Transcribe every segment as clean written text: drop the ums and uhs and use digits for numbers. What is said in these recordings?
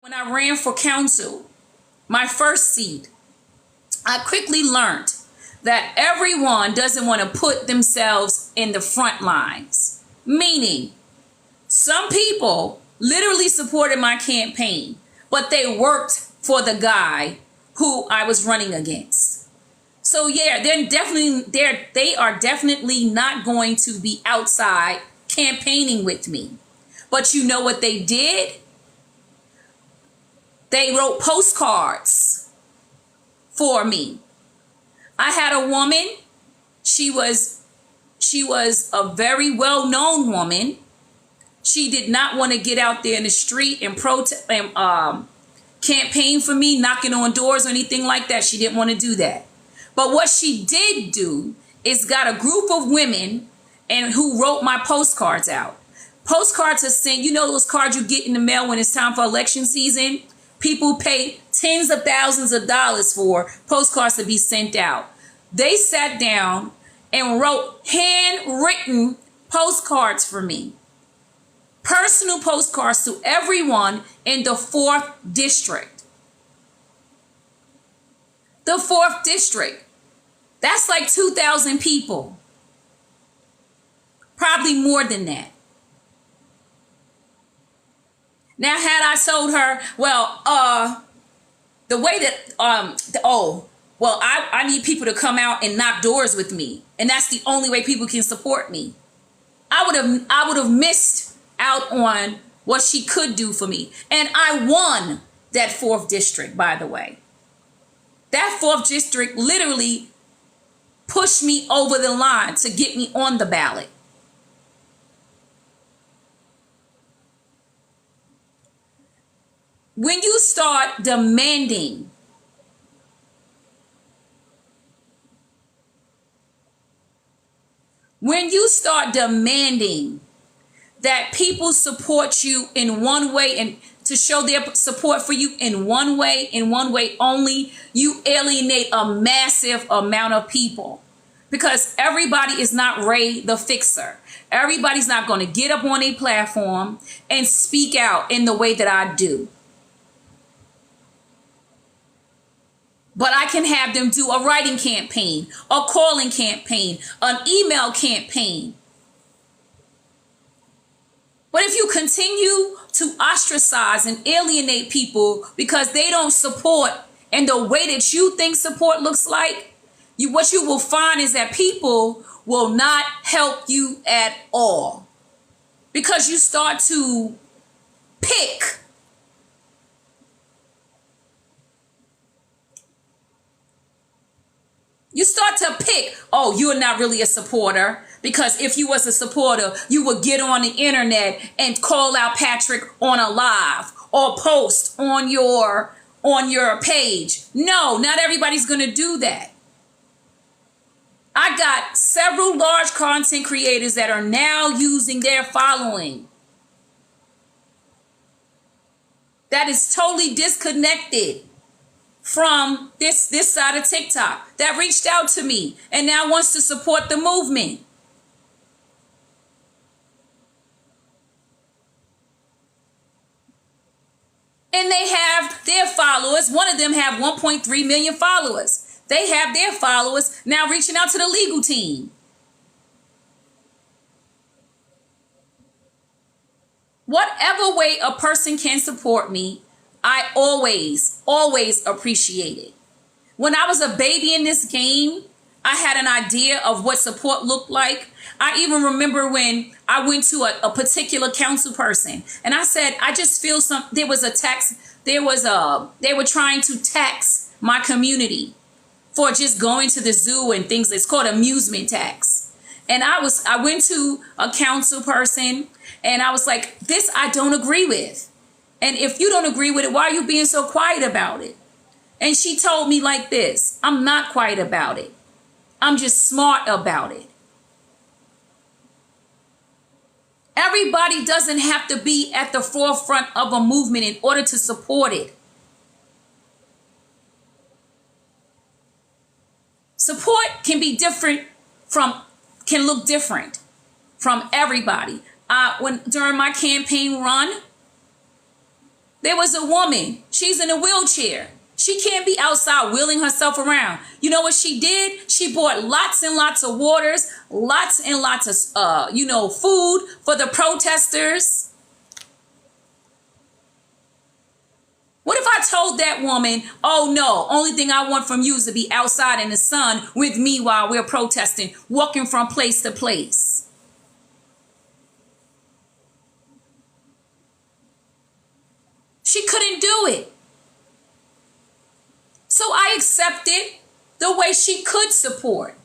When I ran for council, my first seat, I quickly learned that everyone doesn't want to put themselves in the front lines. Meaning, some people literally supported my campaign, but they worked for the guy who I was running against. So yeah, they are definitely not going to be outside campaigning with me. But you know what they did? They wrote postcards for me. I had a woman. She was a very well-known woman. She did not want to get out there in the street and protest and campaign for me, knocking on doors or anything like that. She didn't want to do that. But what she did do is got a group of women and who wrote my postcards out. Postcards are sent, you know those cards you get in the mail when it's time for election season? People pay tens of thousands of dollars for postcards to be sent out. They sat down and wrote handwritten postcards for me. Personal postcards to everyone in the 4th district. The 4th district. That's like 2,000 people. Probably more than that. Now, had I told her, the way that, I need people to come out and knock doors with me, and that's the only way people can support me. I would have missed out on what she could do for me. And I won that 4th district, by the way. That 4th district literally pushed me over the line to get me on the ballot. When you start demanding that people support you in one way and to show their support for you in one way only, you alienate a massive amount of people. Because everybody is not Ray the Fixer. Everybody's not going to get up on a platform and speak out in the way that I do. But I can have them do a writing campaign, a calling campaign, an email campaign. But if you continue to ostracize and alienate people because they don't support in the way that you think support looks like, what you will find is that people will not help you at all. Because you start to pick. You start to pick, oh, you're not really a supporter, because if you was a supporter, you would get on the internet and call out Patrick on a live or post on your page. No, not everybody's going to do that. I got several large content creators that are now using their following that is totally disconnected from this side of TikTok, that reached out to me and now wants to support the movement. And they have their followers. One of them have 1.3 million followers. They have their followers now reaching out to the legal team. Whatever way a person can support me, I always appreciate it. When I was a baby in this game, I had an idea of what support looked like. I even remember when I went to a particular council person and I said, I just feel they were trying to tax my community for just going to the zoo and things. It's called amusement tax. And I went to a council person and I was like, this I don't agree with. And if you don't agree with it, why are you being so quiet about it? And she told me like this, I'm not quiet about it. I'm just smart about it. Everybody doesn't have to be at the forefront of a movement in order to support it. Support can be different can look different from everybody. During my campaign run, There was a woman. She's in a wheelchair. She can't be outside wheeling herself around. You know what she did? She bought lots and lots of waters, lots and lots of, food for the protesters. What if I told that woman, oh no, only thing I want from you is to be outside in the sun with me while we're protesting, walking from place to place? She couldn't do it. So I accepted the way she could support.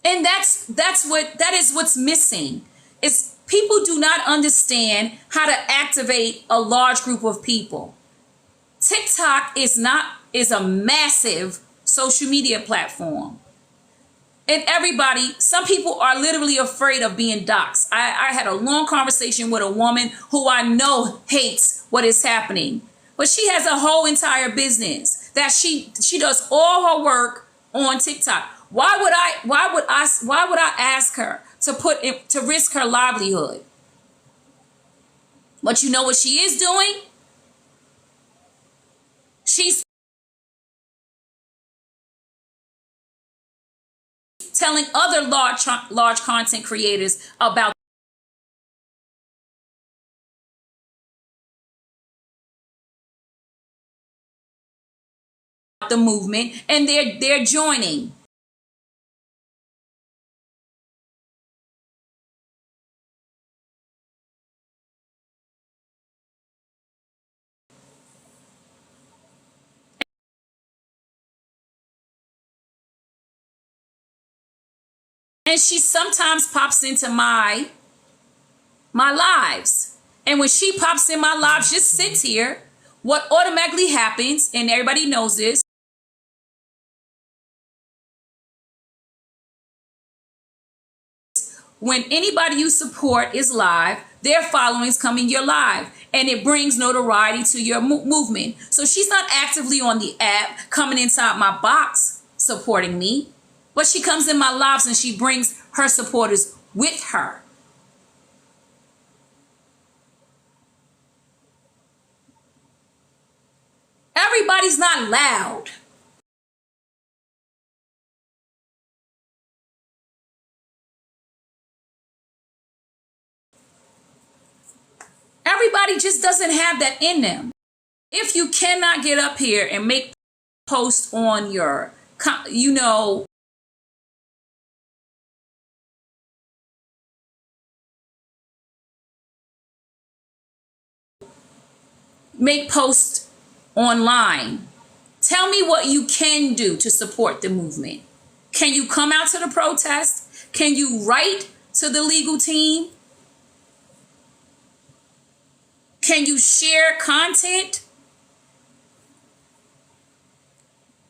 And that is what's missing. Is people do not understand how to activate a large group of people. TikTok is a massive social media platform. And everybody, some people are literally afraid of being doxxed. I had a long conversation with a woman who I know hates what is happening, but she has a whole entire business that she does all her work on TikTok. Why would I ask her to risk her livelihood? But you know what she is doing? She's telling other large content creators about the movement, and they're joining. And she sometimes pops into my lives. And when she pops in my lives, just sits here, what automatically happens, and everybody knows this, when anybody you support is live, their followings come in your live, and it brings notoriety to your movement. So she's not actively on the app coming inside my box supporting me, but she comes in my lives and she brings her supporters with her. Everybody's not loud. Everybody just doesn't have that in them. If you cannot get up here and make posts on your, make posts online, tell me what you can do to support the movement. Can you come out to the protest? Can you write to the legal team? Can you share content?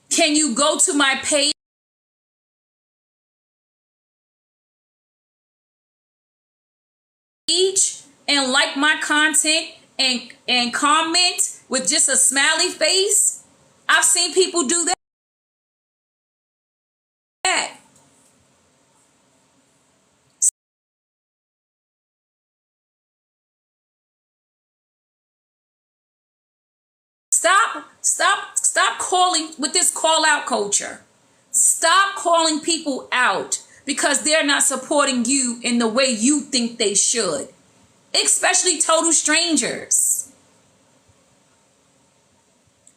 Can you go to my page and like my content and comment with just a smiley face? I've seen people do that. Stop calling with this call out culture. Stop calling people out because they're not supporting you in the way you think they should, especially total strangers.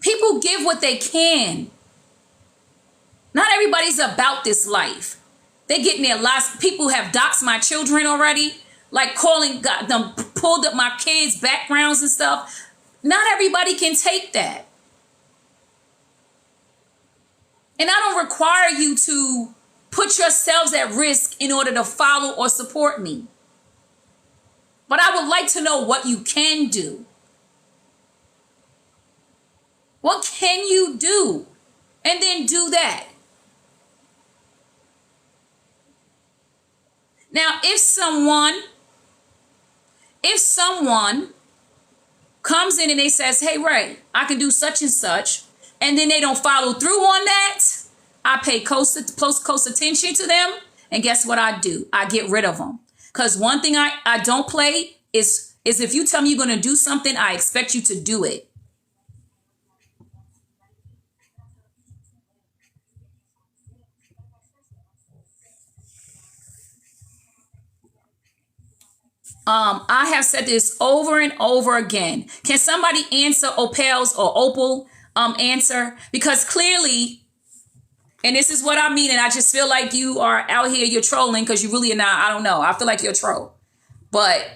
People give what they can. Not everybody's about this life. They're getting their lives. People have doxed my children already, like calling, got them pulled up my kids' backgrounds and stuff. Not everybody can take that. And I don't require you to put yourselves at risk in order to follow or support me. But I would like to know what you can do. What can you do? And then do that. Now, if someone comes in and they says, hey, Ray, I can do such and such, and then they don't follow through on that, I pay close attention to them, And guess what I do? I get rid of them. Because one thing I don't play is if you tell me you're going to do something, I expect you to do it. I have said this over and over again. Can somebody answer Opal's or Opal answer? Because clearly, and this is what I mean, and I just feel like you are out here, you're trolling because you really are not. I don't know. I feel like you're a troll. But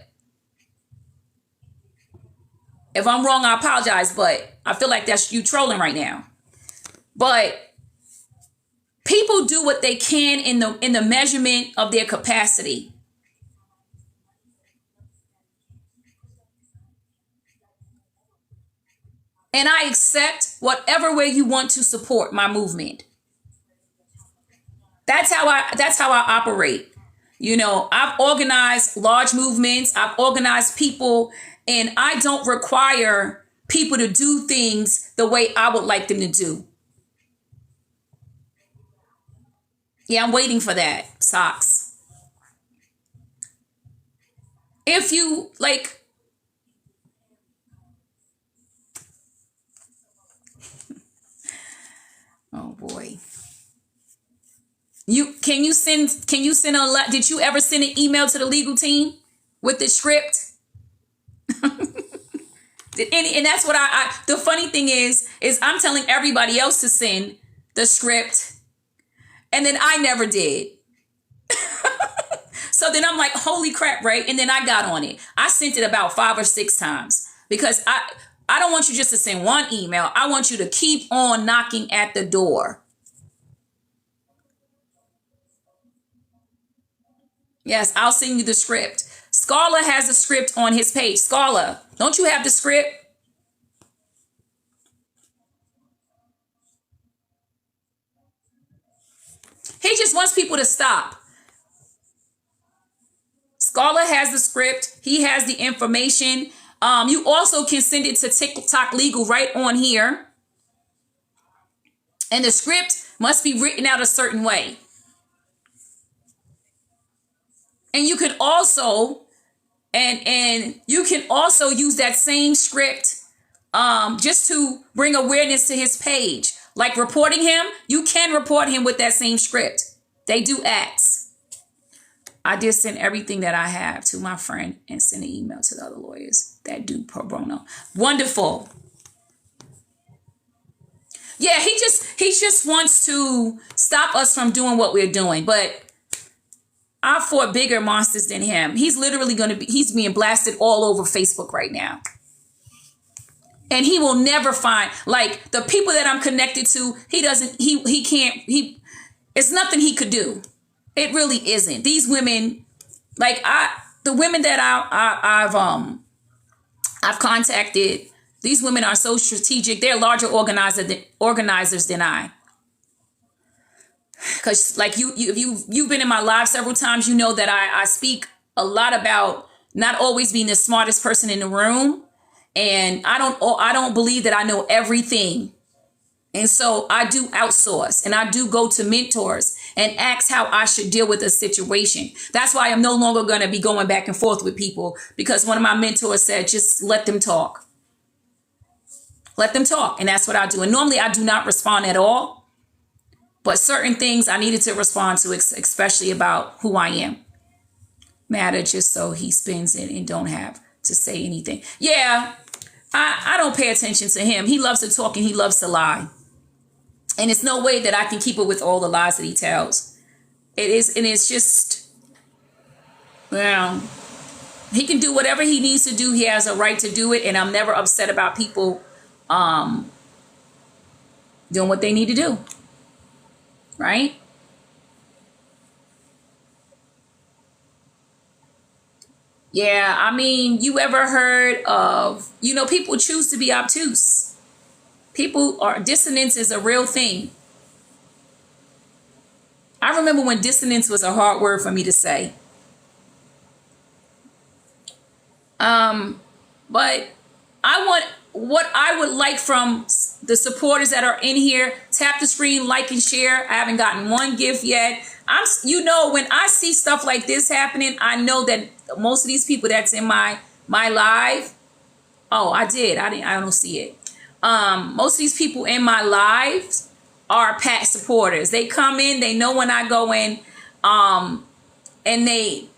if I'm wrong, I apologize. But I feel like that's you trolling right now. But people do what they can in the measurement of their capacity. And I accept whatever way you want to support my movement. That's how I operate. You know, I've organized large movements, I've organized people, and I don't require people to do things the way I would like them to do. Yeah, I'm waiting for that, Socks. If you like, oh boy. Can you send did you ever send an email to the legal team with the script? And that's what the funny thing is I'm telling everybody else to send the script, and then I never did. So then I'm like, holy crap, right? And then I got on it. I sent it about 5 or 6 times because I don't want you just to send one email. I want you to keep on knocking at the door. Yes, I'll send you the script. Scarla has the script on his page. Scarla, don't you have the script? He just wants people to stop. Scarla has the script. He has the information. You also can send it to TikTok Legal right on here. And the script must be written out a certain way. And you could also, and you can also use that same script just to bring awareness to his page. Like reporting him, you can report him with that same script. They do acts. I did send everything that I have to my friend and send an email to the other lawyers that do pro bono. Wonderful. Yeah, he just wants to stop us from doing what we're doing. But I fought bigger monsters than him. He's literally he's being blasted all over Facebook right now. And he will never find, like, the people that I'm connected to, it's nothing he could do. It really isn't. These women, like the women that I've contacted, these women are so strategic. They're larger organizers than I. Because like you've been in my live several times, you know that I speak a lot about not always being the smartest person in the room. And I don't believe that I know everything. And so I do outsource and I do go to mentors and ask how I should deal with a situation. That's why I'm no longer going to be going back and forth with people, because one of my mentors said, just let them talk. Let them talk. And that's what I do. And normally I do not respond at all. But certain things I needed to respond to, especially about who I am. Matter just so he spins it and don't have to say anything. Yeah, I don't pay attention to him. He loves to talk and he loves to lie. And it's no way that I can keep up with all the lies that he tells. It is, and it's just, well, he can do whatever he needs to do. He has a right to do it. And I'm never upset about people doing what they need to do. Right? Yeah, I mean, you ever heard of, people choose to be obtuse. Dissonance is a real thing. I remember when dissonance was a hard word for me to say. But what I would like from the supporters that are in here, tap the screen, like and share. I haven't gotten one gift yet. When I see stuff like this happening, I know that most of these people that's in my live, oh, I don't see it. Most of these people in my lives are Pat supporters. They come in, they know when I go in, and they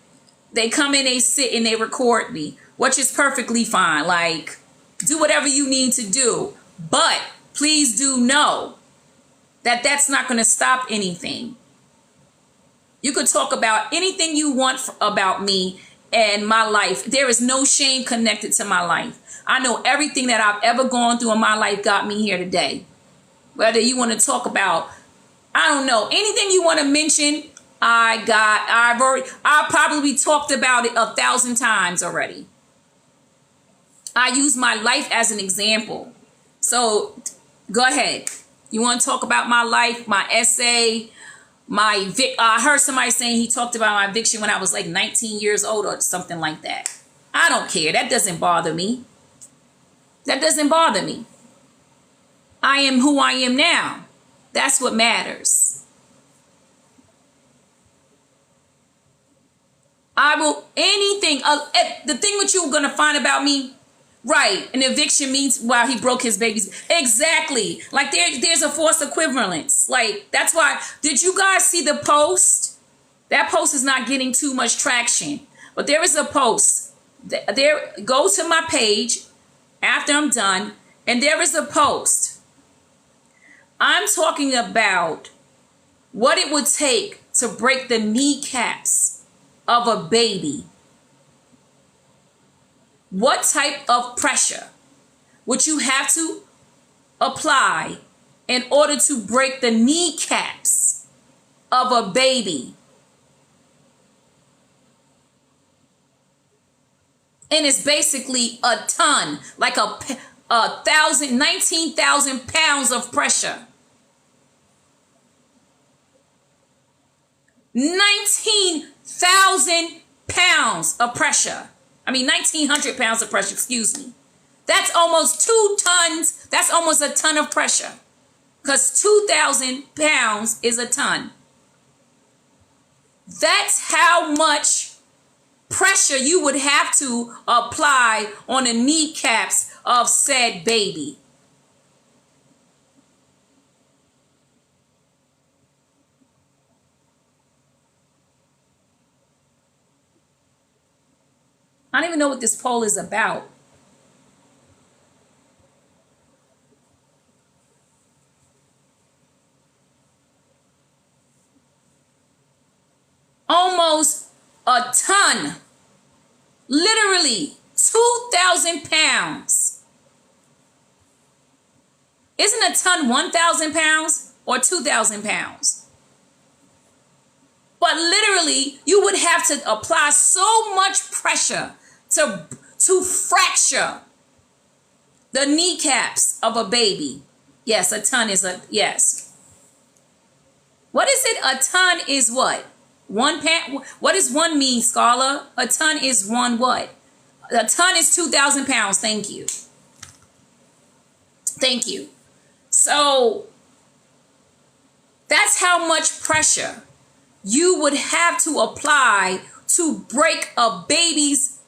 come in, they sit and they record me, which is perfectly fine. Like, do whatever you need to do, but please do know that that's not going to stop anything. You could talk about anything you want about me and my life. There is no shame connected to my life. I know everything that I've ever gone through in my life got me here today. Whether you want to talk about, I don't know, anything you want to mention, I've probably talked about it 1,000 times already. I use my life as an example. So go ahead. You want to talk about my life, my essay, I heard somebody saying he talked about my eviction when I was like 19 years old or something like that. I don't care. That doesn't bother me. That doesn't bother me. I am who I am now. That's what matters. I will, anything, the thing what you're going to find about me, right, an eviction means, wow, he broke his babies. Exactly. Like there's a force equivalence. Like, that's why, did you guys see the post? That post is not getting too much traction. But there is a post. Go to my page after I'm done, and there is a post. I'm talking about what it would take to break the kneecaps of a baby. What type of pressure would you have to apply in order to break the kneecaps of a baby? And it's basically a ton, like 19,000 pounds of pressure. 19,000 pounds of pressure. 1,900 pounds of pressure, excuse me. That's almost 2 tons. That's almost a ton of pressure. Because 2,000 pounds is a ton. That's how much pressure you would have to apply on the kneecaps of said baby. I don't even know what this poll is about. Almost a ton. Literally 2,000 pounds. Isn't a ton 1,000 pounds or 2,000 pounds? But literally, you would have to apply so much pressure to fracture the kneecaps of a baby. Yes, a ton is yes. What is it? A ton is what? 1 pound? What does 1 mean, scholar? A ton is 1 what? A ton is 2,000 pounds. Thank you. Thank you. So that's how much pressure you would have to apply to break a baby's,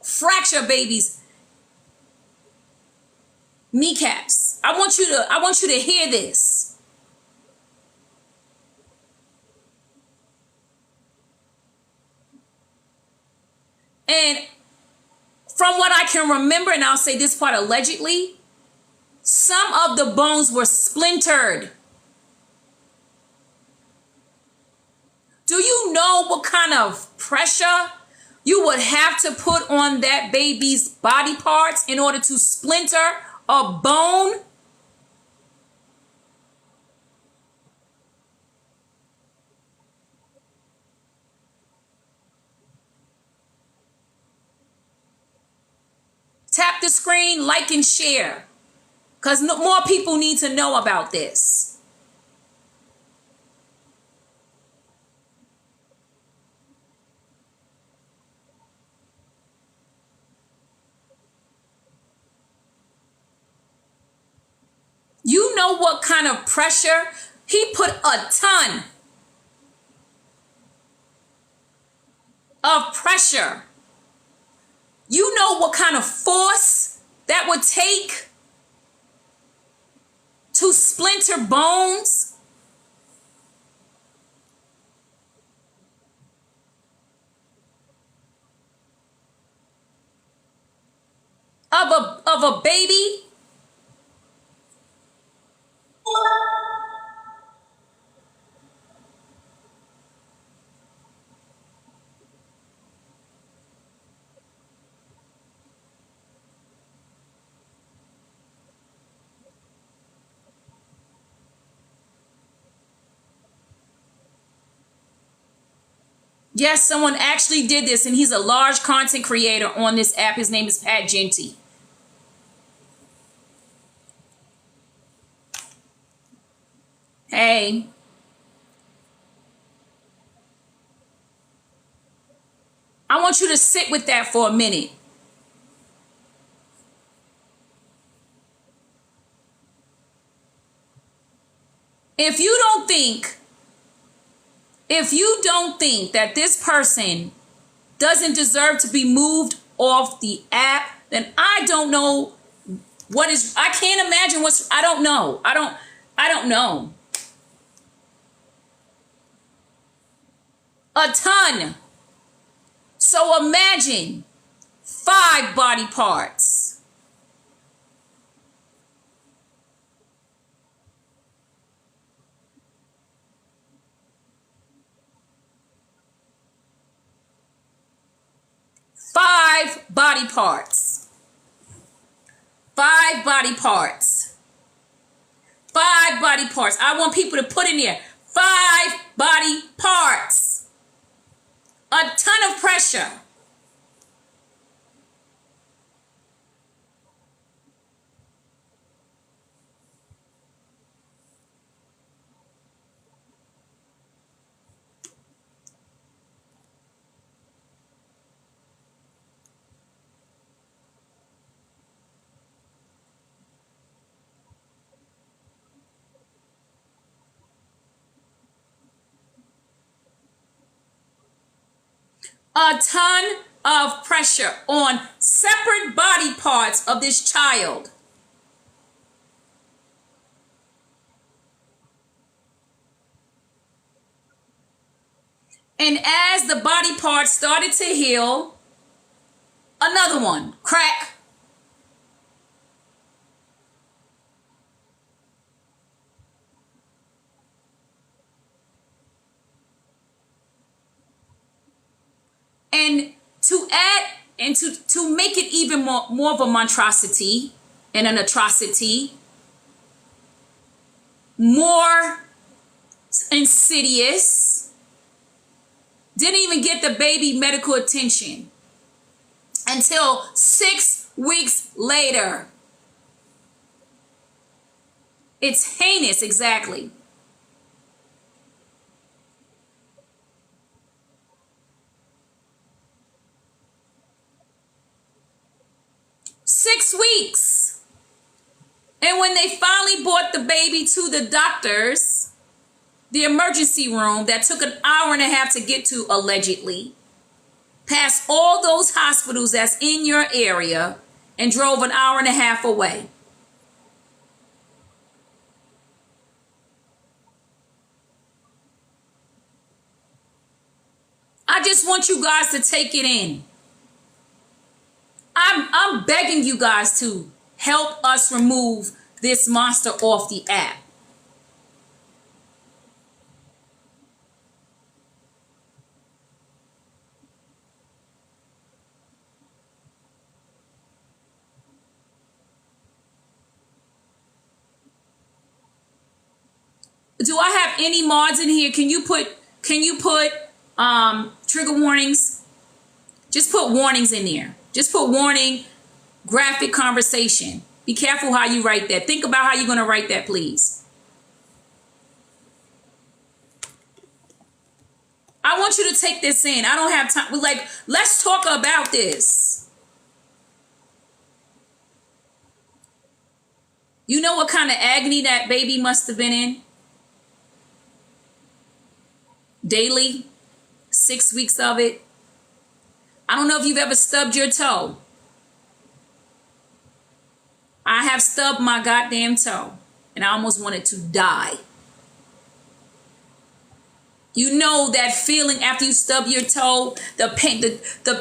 fracture a baby's kneecaps. I want you to hear this. And from what I can remember, and I'll say this part allegedly, some of the bones were splintered. Do you know what kind of pressure you would have to put on that baby's body parts in order to splinter a bone? Tap the screen, like and share, because more people need to know about this. You know what kind of pressure? He put a ton. of pressure. You know what kind of force that would take to splinter bones? Of a baby? Yes, someone actually did this, and he's a large content creator on this app. His name is Pat Genty. Hey. I want you to sit with that for a minute. If you don't think that this person doesn't deserve to be moved off the app, then I don't know what is, I can't imagine what's, I don't know. I don't know. A ton. So imagine 5 body parts. Five body parts. 5 body parts. 5 body parts. I want people to put in there 5 body parts. A ton of pressure. A ton of pressure on separate body parts of this child. And as the body parts started to heal, another one, crack. And to add and to make it even more of a monstrosity and an atrocity, more insidious, didn't even get the baby medical attention until 6 weeks later. It's heinous, exactly. Six weeks. And when they finally brought the baby to the doctors, the emergency room that took an hour and a half to get to, allegedly, past all those hospitals that's in your area, and drove an hour and a half away. I just want you guys to take it in. I'm begging you guys to help us remove this monster off the app. Do I have any mods in here? Can you put trigger warnings? Just put warnings in there. Just put warning, graphic conversation. Be careful how you write that. Think about how you're going to write that, please. I want you to take this in. I don't have time. Let's talk about this. You know what kind of agony that baby must have been in? Daily, 6 weeks of it. I don't know if you've ever stubbed your toe. I have stubbed my goddamn toe, and I almost wanted to die. You know that feeling after you stub your toe, the pain, the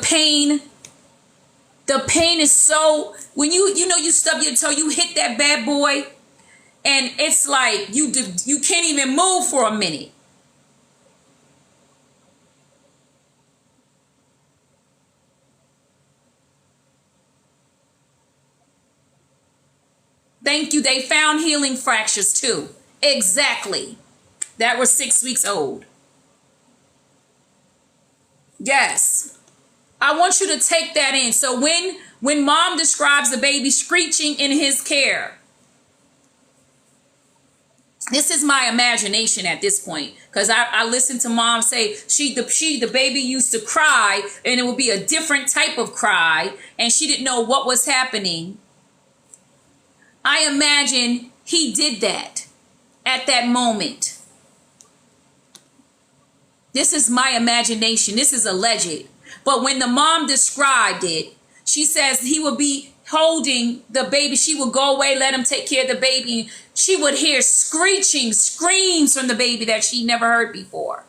pain is so, when you stub your toe, you hit that bad boy, and it's like you can't even move for a minute. Thank you. They found healing fractures too. Exactly. That were 6 weeks old. Yes. I want you to take that in. So when mom describes the baby screeching in his care, this is my imagination at this point, because I listened to mom say the baby used to cry, and it would be a different type of cry, and she didn't know what was happening. I imagine he did that at that moment. This is my imagination. This is alleged. But when the mom described it, she says he would be holding the baby. She would go away, let him take care of the baby. She would hear screeching, screams from the baby that she never heard before.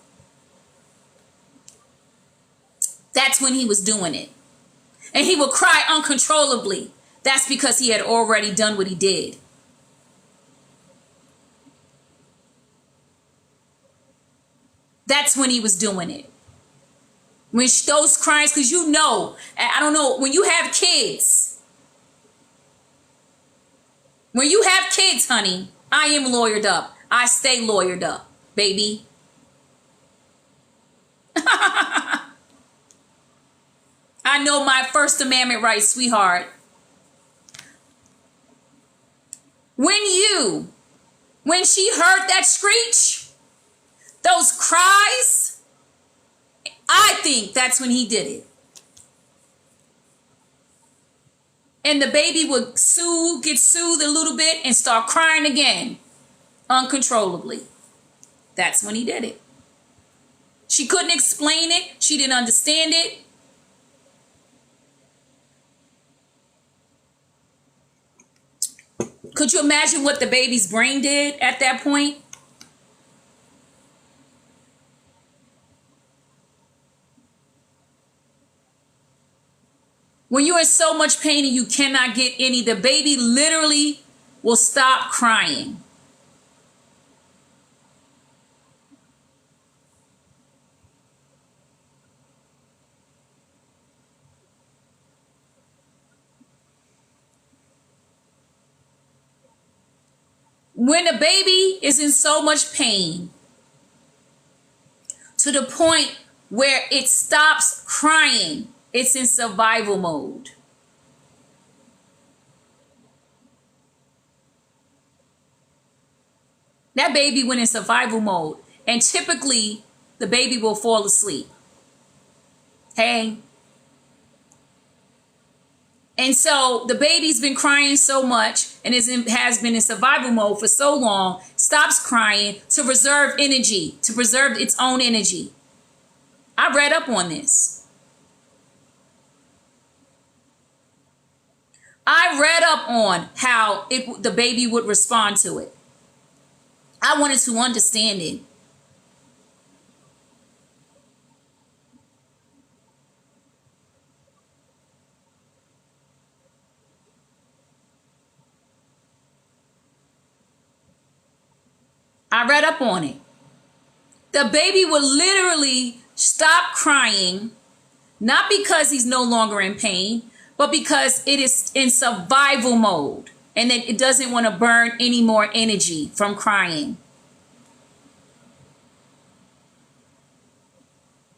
That's when he was doing it. And he would cry uncontrollably. That's because he had already done what he did. That's when he was doing it. When those cries, because you know, I don't know, when you have kids, honey, I am lawyered up. I stay lawyered up, baby. I know my First Amendment rights, sweetheart. When she heard that screech, those cries, I think that's when he did it. And the baby would get soothed a little bit and start crying again, uncontrollably. That's when he did it. She couldn't explain it. She didn't understand it. Could you imagine what the baby's brain did at that point? When you're in so much pain and you cannot get any, the baby literally will stop crying. When a baby is in so much pain to the point where it stops crying, it's in survival mode. That baby went in survival mode, and typically the baby will fall asleep. Hey. And so the baby's been crying so much and has been in survival mode for so long, stops crying to reserve energy, to preserve its own energy. I read up on this. I read up on how the baby would respond to it. I wanted to understand it. I read up on it. The baby will literally stop crying, not because he's no longer in pain, but because it is in survival mode and that it doesn't want to burn any more energy from crying.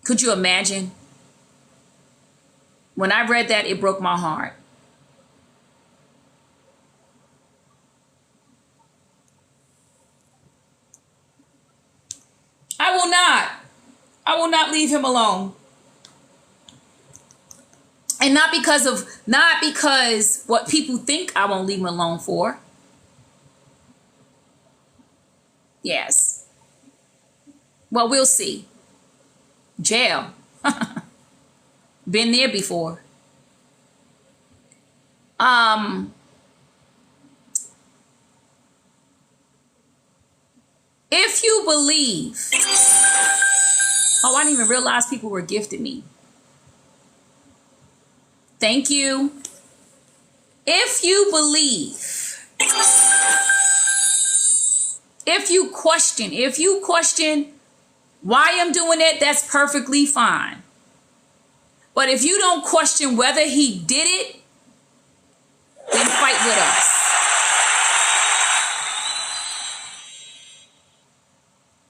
Could you imagine? When I read that, it broke my heart. I will not leave him alone. And not because what people think I won't leave him alone for. Yes. Well, we'll see. Jail. Been there before. If you believe, oh, I didn't even realize people were gifting me. Thank you. If you believe, if you question why I'm doing it, that's perfectly fine. But if you don't question whether he did it, then fight with us.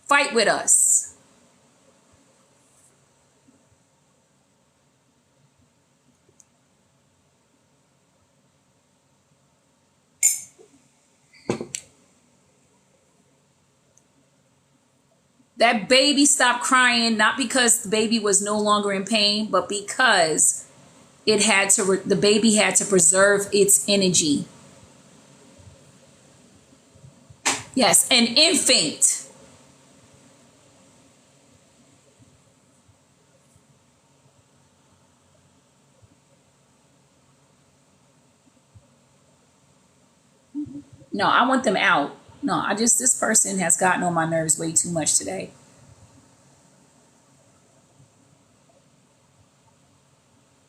Fight with us. That baby stopped crying, not because the baby was no longer in pain, but because the baby had to preserve its energy. Yes, an infant. No, I want them out. No, this person has gotten on my nerves way too much today.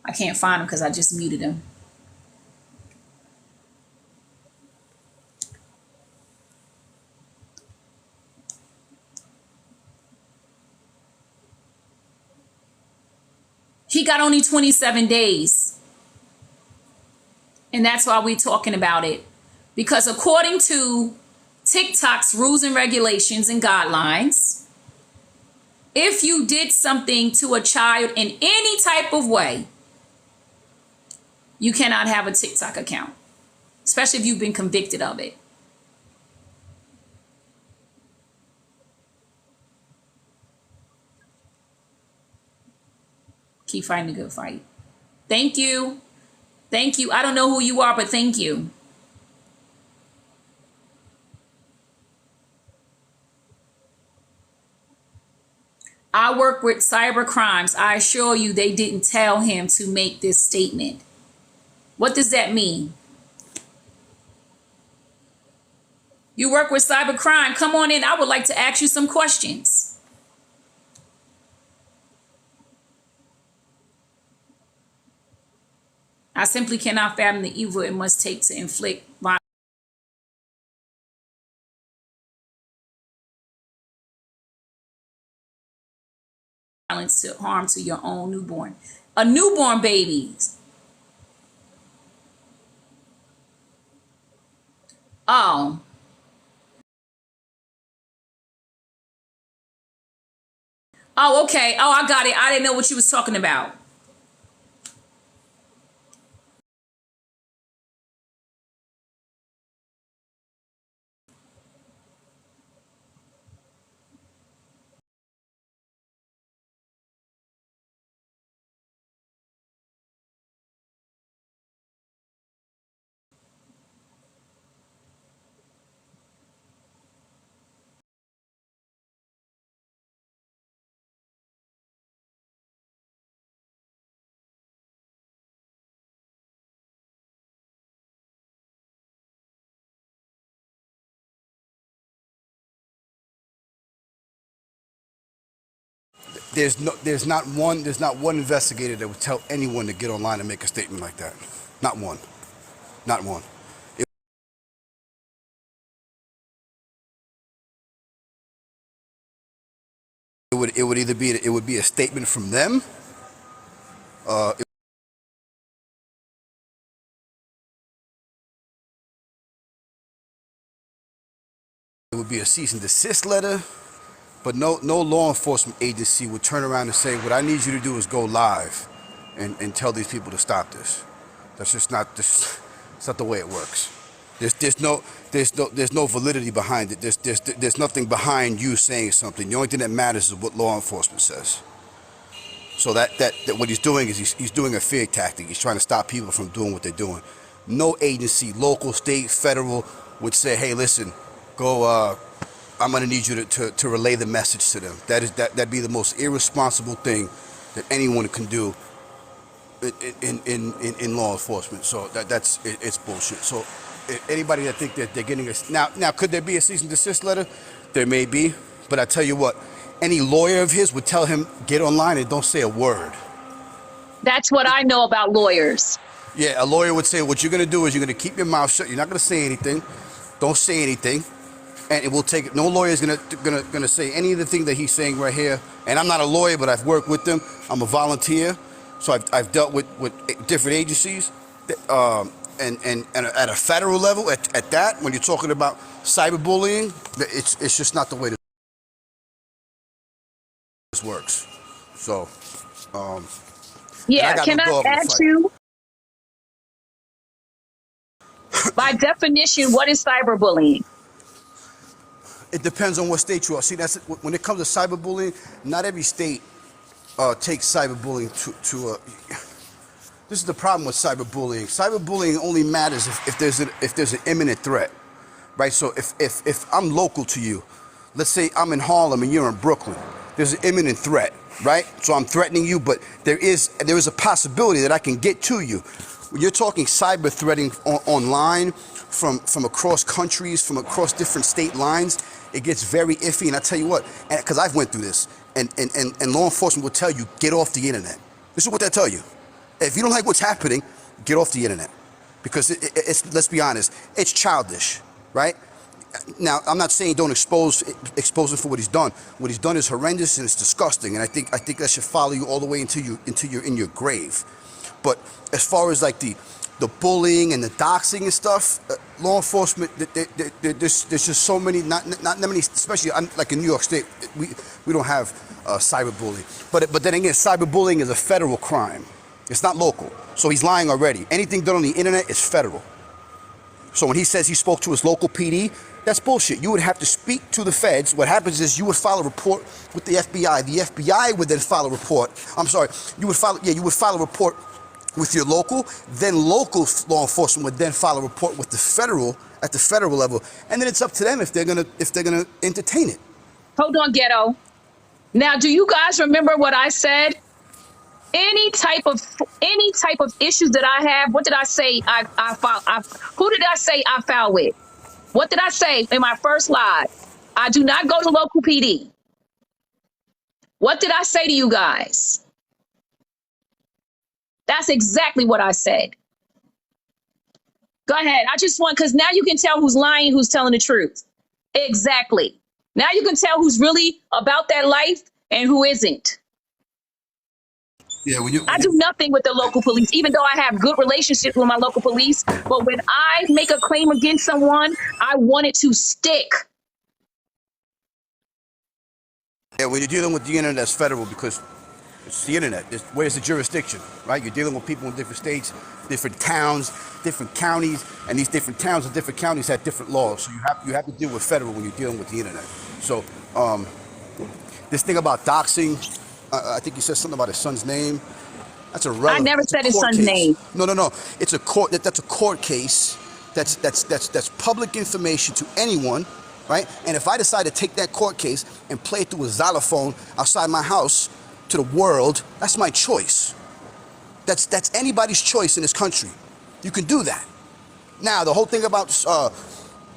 I can't find him because I just muted him. He got only 27 days. And that's why we're talking about it. Because according to TikTok's rules and regulations and guidelines, if you did something to a child in any type of way, you cannot have a TikTok account, especially if you've been convicted of it. Keep fighting a good fight. Thank you. Thank you. I don't know who you are, but thank you. I work with cyber crimes. I assure you they didn't tell him to make this statement. What does that mean? You work with cyber crime. Come on in. I would like to ask you some questions. I simply cannot fathom the evil it must take to inflict violence to harm to your own newborn. A newborn baby. Oh. Oh, okay. Oh, I got it. I didn't know what you was talking about. There's not one investigator that would tell anyone to get online and make a statement like that. Not one. Not one. It would either be a statement from them. It would be a cease and desist letter. But no law enforcement agency would turn around and say, what I need you to do is go live and tell these people to stop this. That's just not this. It's not the way it works. There's no validity behind it. There's nothing behind you saying something. The only thing that matters is what law enforcement says. So that what he's doing is he's doing a fear tactic. He's trying to stop people from doing what they're doing. No agency, local, state, federal, would say, hey, listen, go. I'm going to need you to relay the message to them. That'd be the most irresponsible thing that anyone can do in law enforcement. So it's bullshit. So anybody that think that they're getting a now could there be a cease and desist letter? There may be, but I tell you what, any lawyer of his would tell him get online and don't say a word. That's what I know about lawyers. Yeah, a lawyer would say what you're gonna do is you're gonna keep your mouth shut. You're not gonna say anything. Don't say anything, and it will take it. No lawyer is gonna say any of the things that he's saying right here. And I'm not a lawyer, but I've worked with them. I'm a volunteer, so I've dealt with different agencies, and at a federal level. At that, when you're talking about cyberbullying, it's just not the way this works. So, Yeah, can I ask you, by definition, what is cyberbullying? it depends on what state you are. See, that's when it comes to cyberbullying. Not every state takes cyberbullying to. This is the problem with cyberbullying. Cyberbullying only matters if there's an imminent threat, right? So if I'm local to you, let's say I'm in Harlem and you're in Brooklyn, there's an imminent threat, right? So I'm threatening you, but there is a possibility that I can get to you. When you're talking cyber threatening online from across countries, from across different state lines, it gets very iffy. And I tell you what, because I've went through this, and law enforcement will tell you, get off the internet. This is what they tell you. If you don't like what's happening, get off the internet. Because it's let's be honest, it's childish, right? Now, I'm not saying don't expose him for what he's done. What he's done is horrendous and it's disgusting. And I think that should follow you all the way in your grave. But as far as like the bullying and the doxing and stuff, law enforcement, there's just so many, not many, especially like in New York State, we don't have cyberbullying. But then again, cyberbullying is a federal crime. It's not local. So he's lying already. Anything done on the internet is federal. So when he says he spoke to his local PD, that's bullshit. You would have to speak to the feds. What happens is you would file a report with the FBI. The FBI would then file a report. I'm sorry. You would file a report with your local. Then local law enforcement would then file a report with the federal at the federal level. And then it's up to them if they're gonna entertain it. Hold on, Ghetto. Now, do you guys remember what I said? Any type of issues that I have, what did I say I filed? Who did I say I filed with? What did I say in my first live? I do not go to local PD. What did I say to you guys? That's exactly what I said. Go ahead. I just want, because now you can tell who's lying, who's telling the truth. Exactly. Now you can tell who's really about that life and who isn't. Yeah, I do nothing with the local police, even though I have good relationships with my local police. But when I make a claim against someone, I want it to stick. Yeah, when you're dealing with the internet, that's federal because it's the internet. Where's the jurisdiction, right? You're dealing with people in different states, different towns, different counties, and these different towns and different counties have different laws. So you have to deal with federal when you're dealing with the internet. So this thing about doxing. I think he said something about his son's name. That's irrelevant. I never said his son's name. No. It's a court. That's a court case. That's public information to anyone, right? And if I decide to take that court case and play it through a xylophone outside my house to the world, that's my choice. That's anybody's choice in this country. You can do that. Now the whole thing about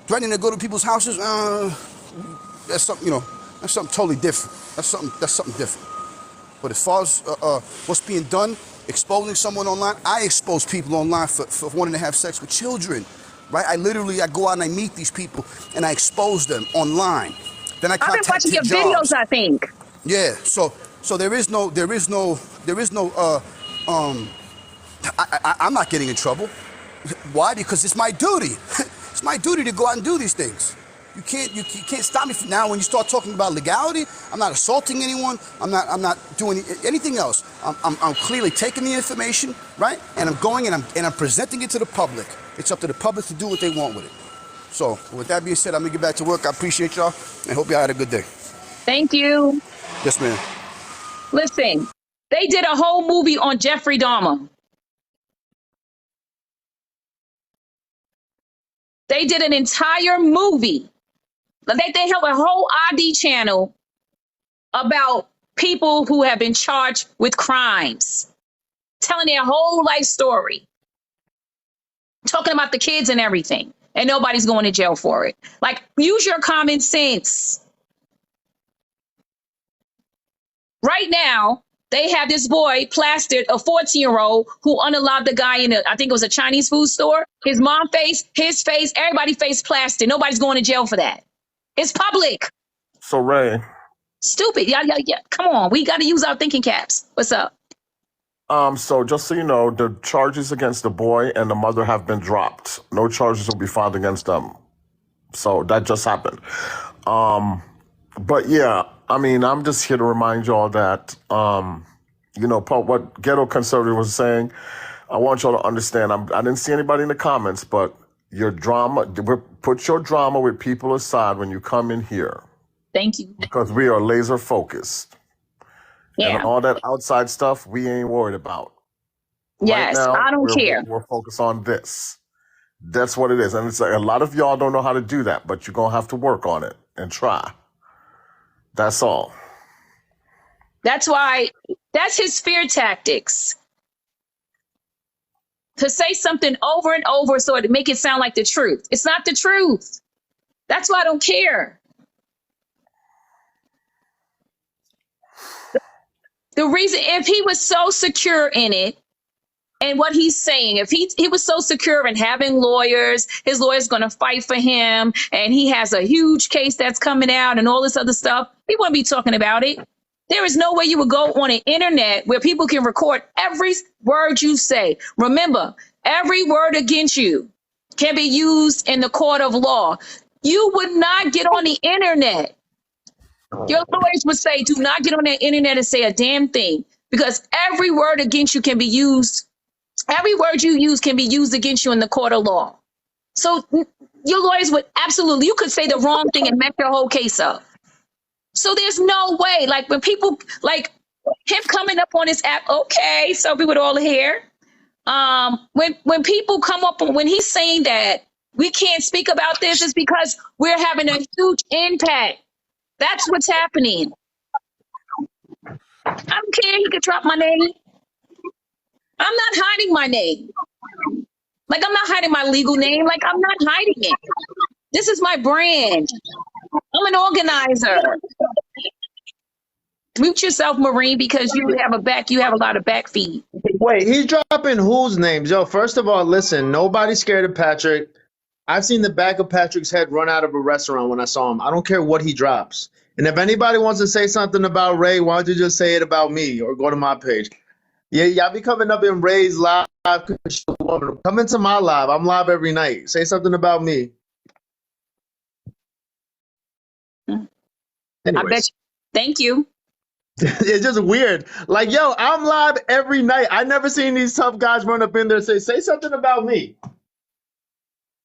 threatening to go to people's houses, that's something that's something totally different. That's something different. But as far as what's being done, exposing someone online, I expose people online for wanting to have sex with children, right? I go out and I meet these people and I expose them online. Then I've been watching your videos, I think. Yeah. So there is no. I'm not getting in trouble. Why? Because it's my duty. It's my duty to go out and do these things. You can't stop me from now. When you start talking about legality, I'm not assaulting anyone. I'm not doing anything else. I'm clearly taking the information, right? And I'm going and I'm presenting it to the public. It's up to the public to do what they want with it. So with that being said, I'm gonna get back to work. I appreciate y'all and hope y'all had a good day. Thank you. Yes, ma'am. Listen, they did a whole movie on Jeffrey Dahmer. They did an entire movie. They have a whole ID channel about people who have been charged with crimes. telling their whole life story, talking about the kids and everything, and nobody's going to jail for it. Like, use your common sense. Right now, they have this boy plastered, a 14-year-old who unalived the guy in I think it was a Chinese food store. His mom face, his face, everybody face plastered. Nobody's going to jail for that. It's public. So Ray, Stupid. Yeah. Come on. We got to use our thinking caps. What's up? so just so you know, the charges against the boy and the mother have been dropped. No charges will be filed against them. So that just happened. But yeah, I mean, I'm just here to remind y'all that, what Ghetto Conservative was saying, I want y'all to understand. I didn't see anybody in the comments, but your drama, put your drama with people aside when you come in here, Thank you. because we are laser focused. And Yeah. all that outside stuff, we ain't worried about. Right Yes. now, I don't care. we're focused on this. That's what it is. And it's like a lot of y'all don't know how to do that, but you're going to have to work on it and try. That's all. That's why, that's his fear tactics. To say something over and over so to make it sound like the truth. It's not the truth. That's why I don't care. The reason, if he was so secure in it and what he's saying, if he was so secure in having lawyers, his lawyer's going to fight for him, and he has a huge case that's coming out and all this other stuff, he wouldn't be talking about it. There is no way you would go on an internet where people can record every word you say. Remember, every word against you can be used in the court of law. You would not get on the internet. Your lawyers would say, do not get on the internet and say a damn thing, because every word against you can be used. Every word you use can be used against you in the court of law. So your lawyers would absolutely, you could say the wrong thing and mess your whole case up. So there's no way, like when people, like him coming up on his app, okay, so we with all the hair. When people come up, when he's saying that we can't speak about this, it's because we're having a huge impact. That's what's happening. I don't care. He could drop my name. I'm not hiding my name. Like, I'm not hiding my legal name. Like, I'm not hiding it. This is my brand. I'm an organizer. Mute yourself, Marine, because you have a lot of back feed. Wait, he's dropping whose names? Yo, first of all, listen, nobody's scared of Patrick. I've seen the back of Patrick's head run out of a restaurant when I saw him. I don't care what he drops. And if anybody wants to say something about Ray, why don't you just say it about me or go to my page? Yeah, y'all be coming up in Ray's live. Come into my live. I'm live every night. Say something about me. I Anyways. bet you. Thank you. It's just weird. Like, yo, I'm live every night. I never seen these tough guys run up in there and say something about me.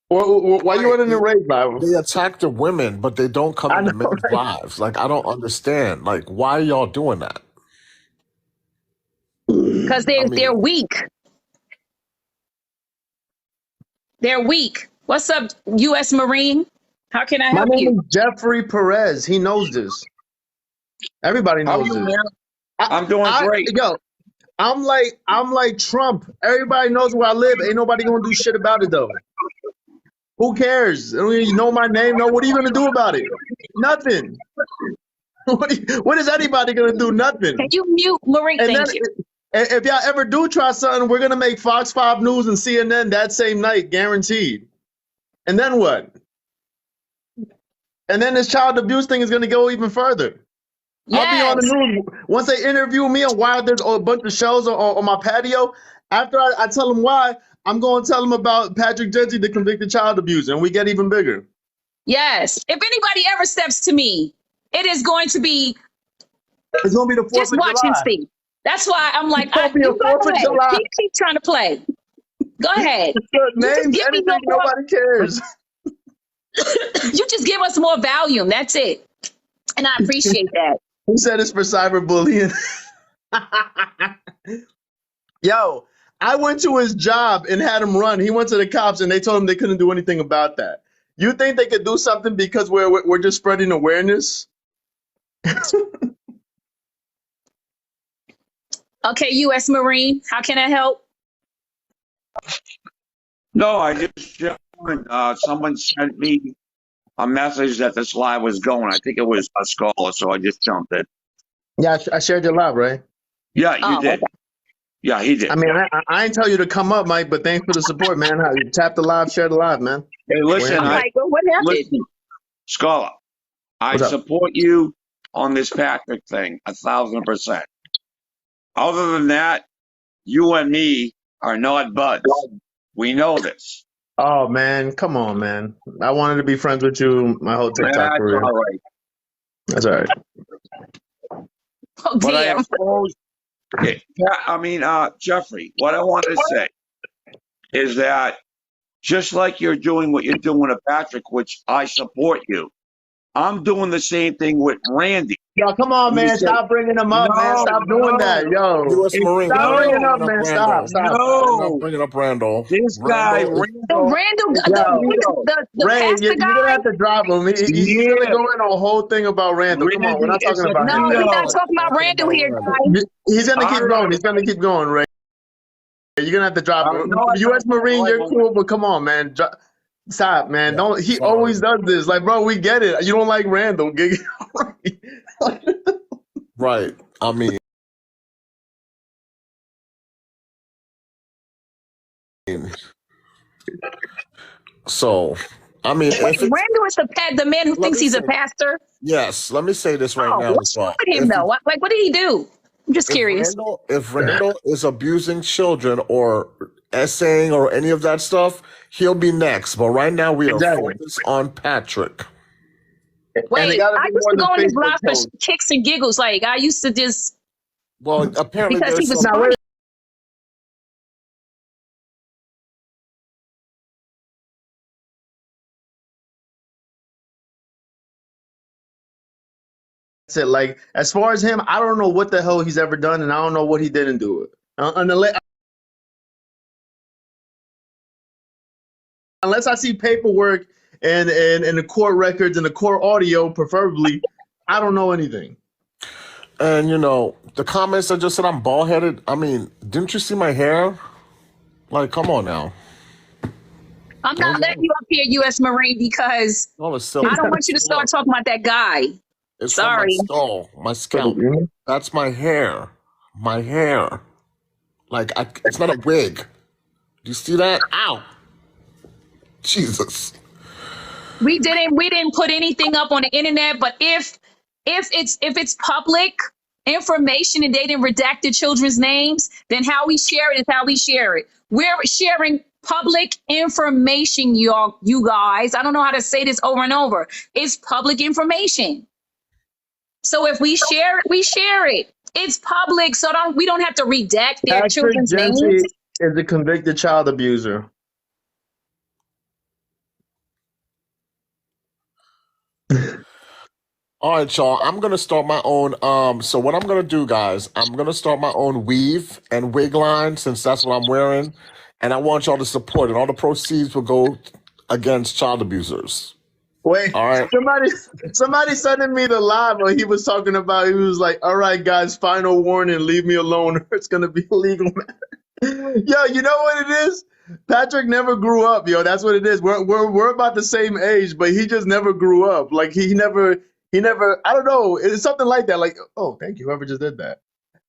Or why you running the raid, Bible? They attack the women, but they don't come I into know, men's right? lives. Like, I don't understand. Like, why are y'all doing that? Because I they're mean, weak. They're weak. What's up, U.S. Marine? How can I My help name you? is Jeffrey Perez. He knows this. Everybody How knows you, this. man? I'm doing great. Yo, I'm like Trump. Everybody knows where I live. Ain't nobody gonna do shit about it though. Who cares? I mean, you know my name. No, what are you gonna do about it? Nothing. What is anybody gonna do? Can Nothing. you mute Marine? And then Thank you. if y'all ever do try something, we're gonna make Fox 5 News and CNN that same night, guaranteed. And then what? And then this child abuse thing is gonna go even further. I'll be on the Yes. news. Once they interview me on why there's a bunch of shows on my patio, after I tell them why, I'm going to tell them about Patrick Dempsey, the convicted child abuser, and we get even bigger. Yes. If anybody ever steps to me, it is going to be It's going to be the 4th just of watch and July. see. That's why I'm like, It's going to be the you go 4th of ahead. July. Keep trying to play. Go ahead. You just Names, give me anything, more. nobody cares. You just give us more volume. That's it. And I appreciate that. Who said it's for cyberbullying? Yo, I went to his job and had him run. He went to the cops and they told him they couldn't do anything about that. You think they could do something because we're just spreading awareness? Okay, U.S. Marine, how can I help? No, I just someone sent me a message that this live was going. I think it was a scholar, so I just jumped in. Yeah, I shared your live, right? Yeah, you Oh, did. okay. Yeah, he did. I mean, I ain't tell you to come up, Mike, but thanks for the support, man. You tap the live, share the live, man. Hey, listen, I'm like, well, what happened? listen, scholar. I What's up? support you on this Patrick thing 1,000%. Other than that, you and me are not buds. We know this. Oh man, come on, man. I wanted to be friends with you my whole TikTok That's career. all right. That's all right. Oh, But I damn. oppose. Jeffrey, what I want to say is that just like you're doing what you're doing with Patrick, which I support you, I'm doing the same thing with Randy. Yo, come on, And you man. said, Stop bringing them up, man. no, Stop doing that, yo. U.S. it's Marine, Stop why are you bringing no, up, bringing up man. Randall? Stop. Why are you no. bringing up Randall? This guy, Randall is So Randall, Randall, is Yo, the Ray, pastor you're gonna guy? have to drop him. He's gonna yeah, go in a whole thing about Randall. Come on, we're Randy not is talking a about No, him we're now. not no. talking about talking Randall about here, Randall. guys. He's gonna All keep right, going. He's gonna keep going, Ray. You're gonna have to drop him. no, I U.S. won't. Marine, No, I you're won't. cool, but come on, man. Stop, man. Yeah, Don't. He sorry. always does this. Like, bro, we get it. You don't like Randall. Right. I mean, so, I mean, Wait, if it's, Randall is the man who let thinks me he's say, a pastor? yes, let me say this right Oh, now what's as wrong well. with him, though? Like, what did he do? I'm just curious. If Randall is abusing children or essaying or any of that stuff, he'll be next. But right now we are Exactly. focused on Patrick. And it Wait, gotta I be used more to than go on his Facebook blog for posts. kicks and giggles. Like, I used to just, Well, apparently because he there's was some Now, wait. That's it. Like, as far as him, I don't know what the hell he's ever done, and I don't know what he didn't do it. Unless I see paperwork and the court records and the court audio, preferably, I don't know anything. And the comments that just said I'm bald headed. I mean, didn't you see my hair? Like, come on now. I'm not letting you up here, U.S. Marine, because No, it's still. I don't want you to start talking about that guy. It's from my Sorry. skull, my scalp. That's my hair. My hair. Like, it's not a wig. Do you see that? Ow. Jesus. We didn't put anything up on the internet, but if it's public information and they didn't redact the children's names, then how we share it is how we share it. We're sharing public information, you guys. I don't know how to say this over and over. It's public information. So if we share it, we share it. It's public, so we don't have to redact their Patrick children's Dempsey names. is a convicted child abuser. All right, y'all. I'm gonna start my own. So what I'm gonna do, guys, I'm gonna start my own weave and wig line since that's what I'm wearing, and I want y'all to support it. All the proceeds will go against child abusers. Wait, All right. somebody sending me the live where he was talking about. He was like, "All right, guys, final warning: leave me alone, or it's gonna be illegal." Yo, you know what it is? Patrick never grew up, yo. That's what it is. We're about the same age, but he just never grew up. Like he never. I don't know. It's something like that. Like, oh, thank you, whoever just did that.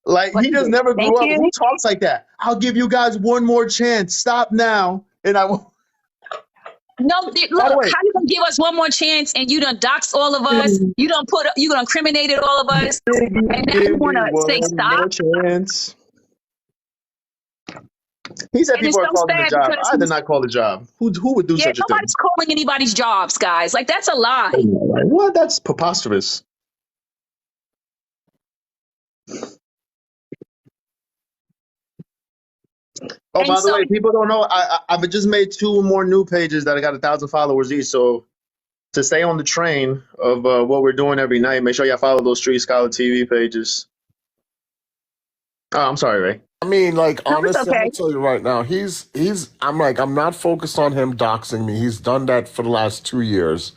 Like he just never grew Thank up. you. Who talks like that? I'll give you guys one more chance. Stop now, and I won't. No, By the look, way, how you gonna give us one more chance and you done dox all of us? You done incriminated all of us, and now you give me wanna say one more stop? chance. He said And it's people are so calling the sad job. because I did not call the job. Who would do such a thing? nobody's calling anybody's jobs, guys. Like that's a lie. Like, what? That's preposterous. Oh, And by the so way, people don't know. I've just made 2 more new pages that I got 1,000 followers each. So to stay on the train of what we're doing every night, make sure y'all follow those Street Scholar TV pages. Oh, I'm sorry, Ray. I mean, like, no, it's honestly, I'm okay. gonna tell you right now, I'm not focused on him doxing me. He's done that for the last 2 years.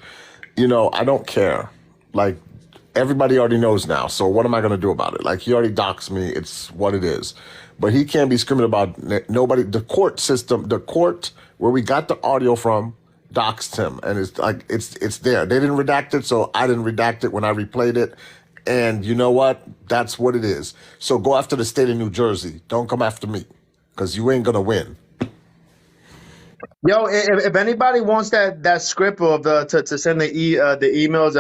I don't care. Like, everybody already knows now. So what am I going to do about it? Like, he already doxed me. It's what it is. But he can't be screaming about nobody. The court system, the court where we got the audio from, doxed him, and it's like it's there. They didn't redact it, so I didn't redact it when I replayed it. And you know what? That's what it is. So go after the state of New Jersey. Don't come after me, because you ain't gonna win. Yo, if anybody wants that script of to send the emails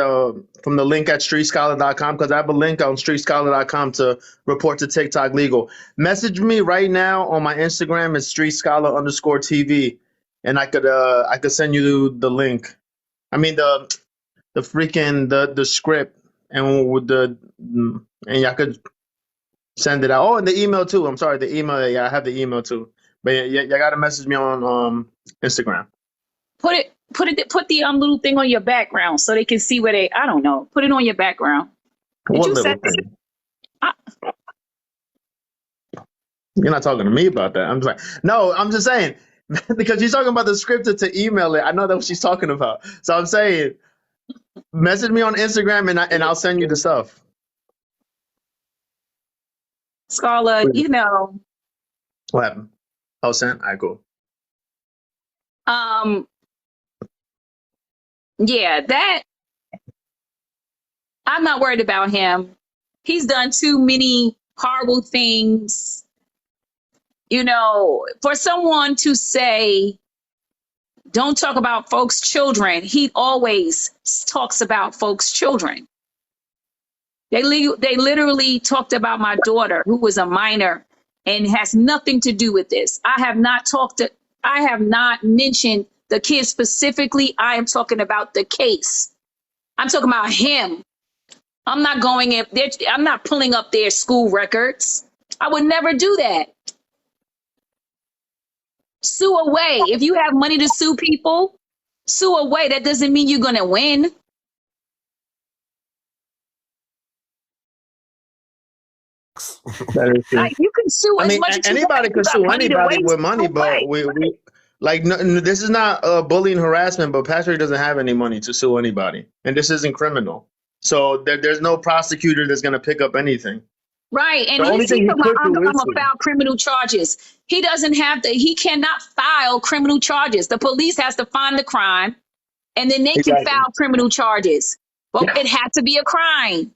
from the link at streetscholar.com, because I have a link on streetscholar.com to report to TikTok Legal. Message me right now on my Instagram. It's streetscholar_TV, and I could send you the link. I mean the freaking the script, and with and y'all could send it out. Oh, and the email too. I'm sorry, the email. Yeah, I have the email too. But yeah, you gotta message me on Instagram. Put the little thing on your background so they can see where they. I don't know. Put it on your background. Did What you little set that? thing? You're not talking to me about that. I'm just like, no, I'm just saying because you're talking about the script to email it. I know that's what she's talking about. So I'm saying, message me on Instagram and I'll send you the stuff. Scarlett, you know, What happened? Oh, sent. All right, cool. yeah, that I'm not worried about him. He's done too many horrible things. You know, for someone to say, don't talk about folks' children, he always talks about folks' children. They literally talked about my daughter, who was a minor and has nothing to do with this. I have not mentioned the kid specifically. I am talking about the case. I'm talking about him. I'm not I'm not pulling up their school records. I would never do that. Sue away. If you have money to sue people, sue away. That doesn't mean you're going to win. That is true. Like, you can sue I as mean, much as anybody you can got sue money to anybody waste. with money, Sue but away. this is not bullying harassment. But Patrick doesn't have any money to sue anybody, and this isn't criminal. So there's no prosecutor that's going to pick up anything. Right. And The only he's thing he talking about, could do I'm is going to file criminal charges. He cannot file criminal charges. The police has to find the crime and then they can Exactly. file criminal charges. But it has to be a crime.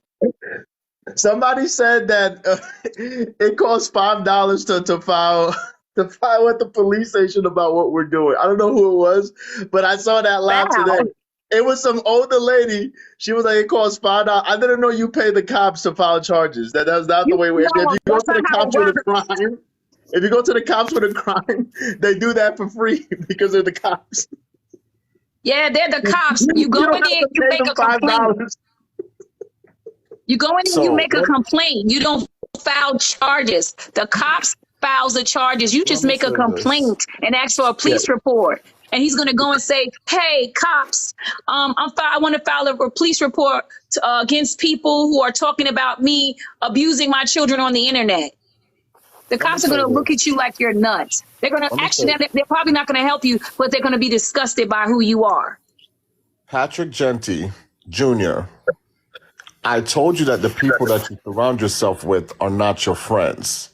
Somebody said that it costs $5 to file at the police station about what we're doing. I don't know who it was, but I saw that live Wow. today. It was some older lady. She was like, it costs $5. I didn't know you pay the cops to file charges. That's not the way. If you go to the cops with a crime, if you go to the cops with a crime, they do that for free because they're the cops. Yeah, they're the cops. You go in there, you make a complaint. You go in there, you make a complaint. You don't file charges. The cops files the charges. You just make a complaint and ask for a police report. And he's going to go and say, hey, cops, I want to file a police report against people who are talking about me abusing my children on the internet. The cops are going to look at you like you're nuts. They're going to actually, they're probably not going to help you, but they're going to be disgusted by who you are. Patrick Jeanty Jr., I told you that the people that you surround yourself with are not your friends.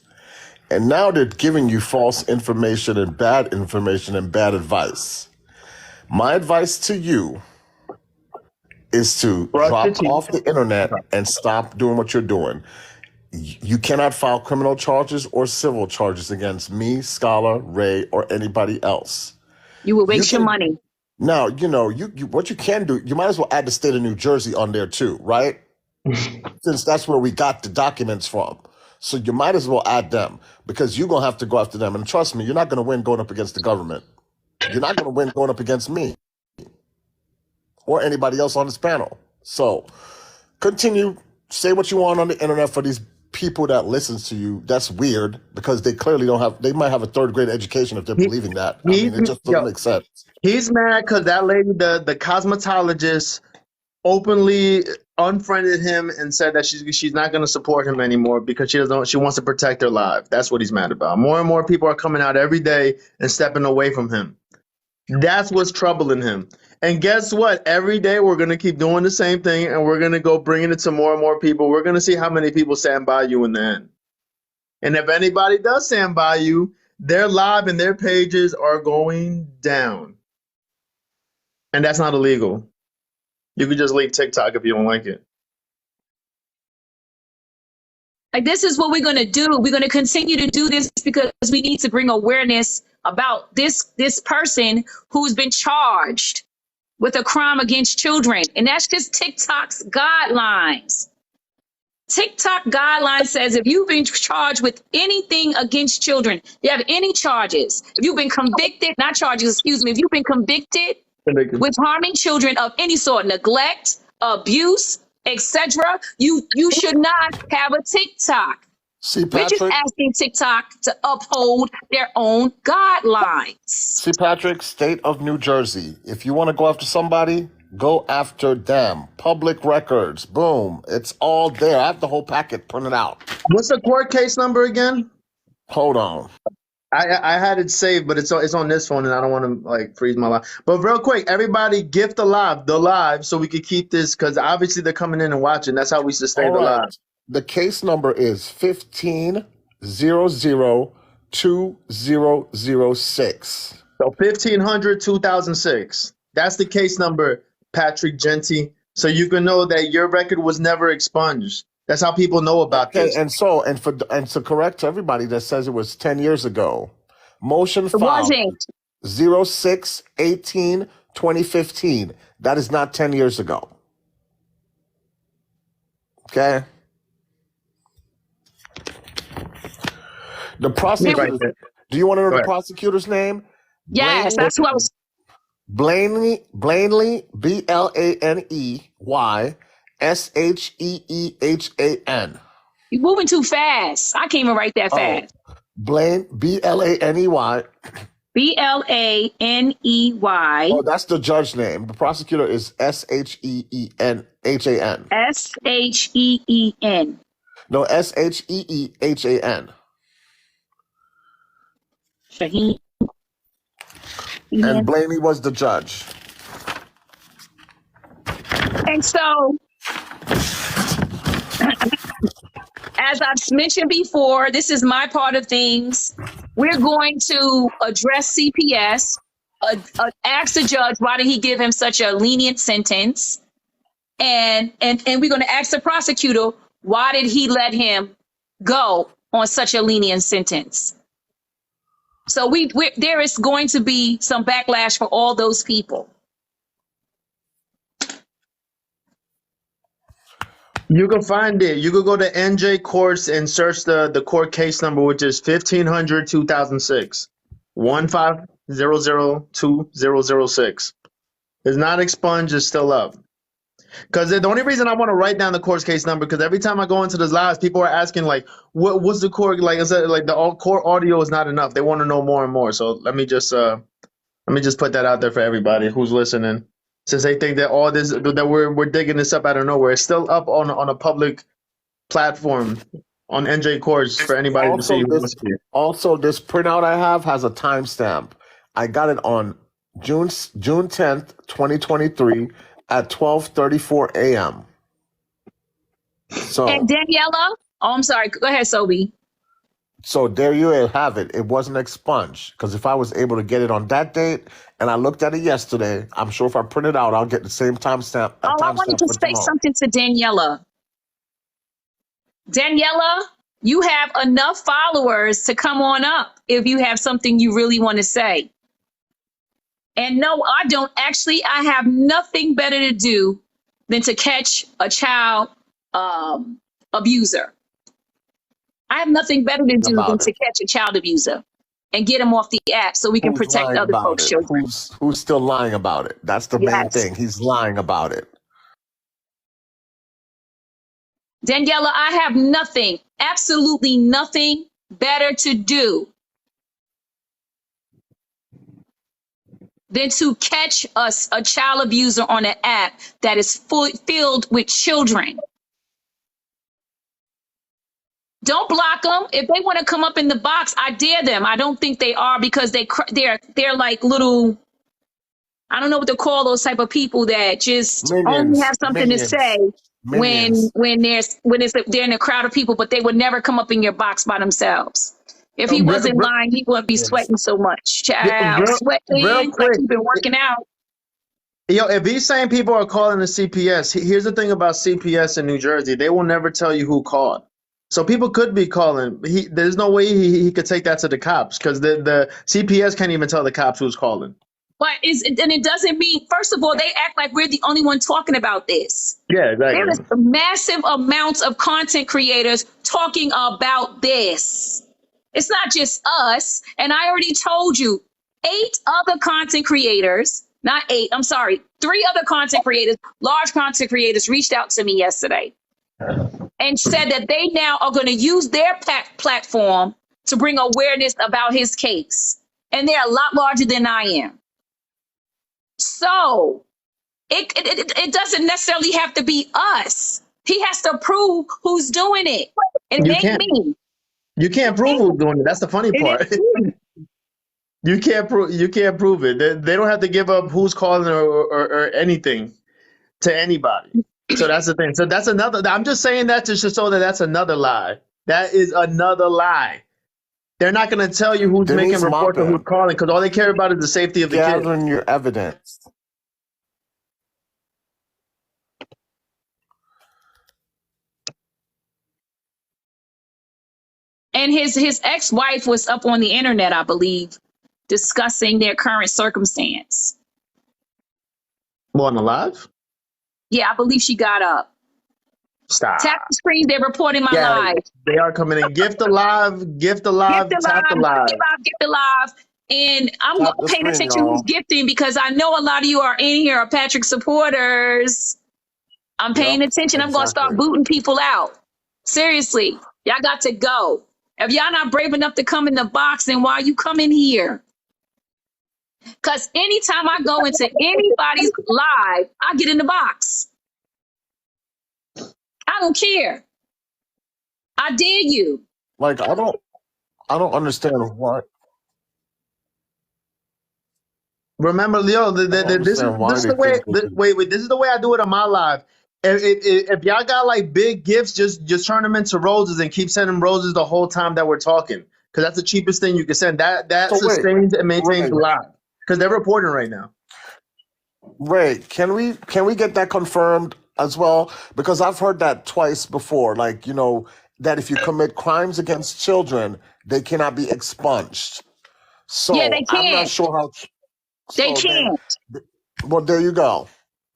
And now they're giving you false information and bad advice. My advice to you is to drop off the internet and stop doing what you're doing. You cannot file criminal charges or civil charges against me, Scholar, Ray, or anybody else. You will waste your money. Now, you know, what you can do, you might as well add the state of New Jersey on there too, right? Since that's where we got the documents from. So you might as well add them because you're going to have to go after them. And trust me, you're not going to win going up against the government. You're not going to win going up against me or anybody else on this panel. So continue, say what you want on the internet for these people that listens to you. That's weird because they clearly they might have a third grade education if they're believing that. I mean, it just doesn't make sense. He's mad because that lady, the cosmetologist, openly unfriended him and said that she's not going to support him anymore because she wants to protect her life. That's what he's mad about. More and more people are coming out every day and stepping away from him. That's what's troubling him. And guess what? Every day we're gonna keep doing the same thing, and we're gonna go bringing it to more and more people. We're gonna see how many people stand by you in the end. And if anybody does stand by you, their live and their pages are going down. And that's not illegal. You could just leave TikTok if you don't like it. Like, this is what we're going to do. We're going to continue to do this because we need to bring awareness about this person who's been charged with a crime against children. And that's just TikTok's guidelines. TikTok guidelines says if you've been charged with anything against children, you have any charges, if you've been convicted, not charges, excuse me, if you've been convicted with harming children of any sort, neglect, abuse, etc., you should not have a TikTok. See, We're just Patrick. asking TikTok to uphold their own guidelines. See, Patrick, state of New Jersey. If you want to go after somebody, go after them. Public records. Boom. It's all there. I have the whole packet printed out. What's the court case number again? Hold on. I had it saved, but it's on this phone, and I don't want to like freeze my live. But real quick, everybody gift the live, so we could keep this because obviously they're coming in and watching. That's how we sustain All the right. live. The case number is 15002006. So 1500 2006. That's the case number, Patrick Genty. So you can know that your record was never expunged. That's how people know about Okay, this. and to correct everybody that says it was 10 years ago, motion It filed wasn't. 06/18/2015. That is not 10 years ago. Okay. The prosecutor. Do you want to know Go the ahead. prosecutor's name? Yes, that's who I was. Blaney, BLANEYSHEEHAN. You're moving too fast. I can't even write that fast. BLANEY. BLANEY Oh, that's the judge name. The prosecutor is SHEENHAN. SHEEN. No, SHEEHAN. Shaheen. And Blaney was the judge. And so, as I've mentioned before, this is my part of things. We're going to address CPS, ask the judge why did he give him such a lenient sentence, and we're going to ask the prosecutor why did he let him go on such a lenient sentence. So there is going to be some backlash for all those people. You can find it. You could go to NJ Courts and search the court case number, which is 1500 2006. 15002006. It's not expunged, it's still up. Because the only reason I want to write down the court case number, because every time I go into this lives, people are asking like, what's the court like? Is it like the court audio is not enough? They want to know more and more. So let me just put that out there for everybody who's listening, since they think that all this that we're digging this up out of nowhere. It's still up on a public platform on NJ Courts for anybody to see. Also, this printout I have has a timestamp. I got it on June 10th, 2023 at 12:34 a.m. So, And Daniela, I'm sorry. Go ahead, Sobi. So there you have it. It wasn't expunged, because if I was able to get it on that date and I looked at it yesterday, I'm sure if I print it out, I'll get the same timestamp. I wanted to say something to Daniela. Daniela, you have enough followers to come on up if you have something you really want to say. And no, I don't. Actually, I have nothing better to do than to catch a child abuser. I have nothing better to do than to catch a child abuser and get him off the app so we can protect other folks' children. Who's still lying about it? That's the main thing. He's lying about it. Daniela, I have nothing, absolutely nothing better to do than to catch us a child abuser on an app that is filled with children. Don't block them. If they want to come up in the box, I dare them. I don't think they are, because they're like little I don't know what to call those type of people that just only have something to say Minions. when they're in a crowd of people, but they would never come up in your box by themselves. If he wasn't lying, he wouldn't be sweating so much. Child, real sweating like quick. he's been working out. Yo, if he's saying people are calling the CPS, here's the thing about CPS in New Jersey. They will never tell you who called. So people could be calling. There's no way he could take that to the cops because the CPS can't even tell the cops who's calling. But it doesn't mean, first of all, they act like we're the only one talking about this. Yeah, exactly. There is massive amounts of content creators talking about this. It's not just us. And I already told you, 8 other content creators, not 8, I'm sorry, 3 other content creators, large content creators reached out to me yesterday and said that they now are going to use their platform to bring awareness about his case. And they're a lot larger than I am. So it doesn't necessarily have to be us. He has to prove who's doing it. And it ain't me. You can't prove who's doing it. That's the funny part. You can't prove it. They don't have to give up who's calling or anything to anybody. So that's the thing. So that's another. I'm just saying that to show that that's another lie. That is another lie. They're not going to tell you who's making reports or who's calling because all they care about is the safety of the kid. Gathering your evidence. And his ex-wife was up on the internet, I believe, discussing their current circumstance. Well, on the live? Yeah, I believe she got up. Stop. Tap the screen. They're reporting my live. They are coming in. Gift alive, gift alive, tap alive. Gift alive. And I'm paying attention who's gifting because I know a lot of you are in here are Patrick supporters. I'm paying attention. I'm going to start booting people out. Seriously. Y'all got to go. If y'all not brave enough to come in the box, then why you come in here? Because anytime I go into anybody's live, I get in the box. I don't care. I dare you. Like I don't understand what. Remember, Leo, this is the way. Wait, this is the way I do it on my live. If y'all got like big gifts, just turn them into roses and keep sending roses the whole time that we're talking, because that's the cheapest thing you can send. That sustains and maintains the live, because they're reporting right now. Ray, can we get that confirmed as well? Because I've heard that twice before. Like, you know, that if you commit crimes against children, they cannot be expunged. So yeah, they can't. I'm not sure how. They can't. Well, there you go.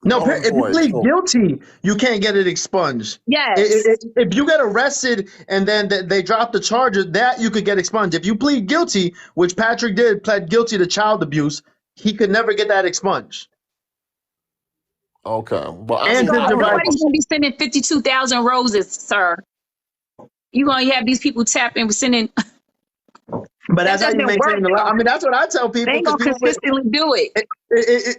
No, if you plead guilty, you can't get it expunged. Yes. If you get arrested and then they drop the charges, that you could get expunged. If you plead guilty, which Patrick did, pled guilty to child abuse, he could never get that expunged. Okay. Well, nobody's going to be sending 52,000 roses, sir. You're going to have these people tapping, sending. But that's how you maintain the law. I mean, that's what I tell people. They ain't gonna consistently do it.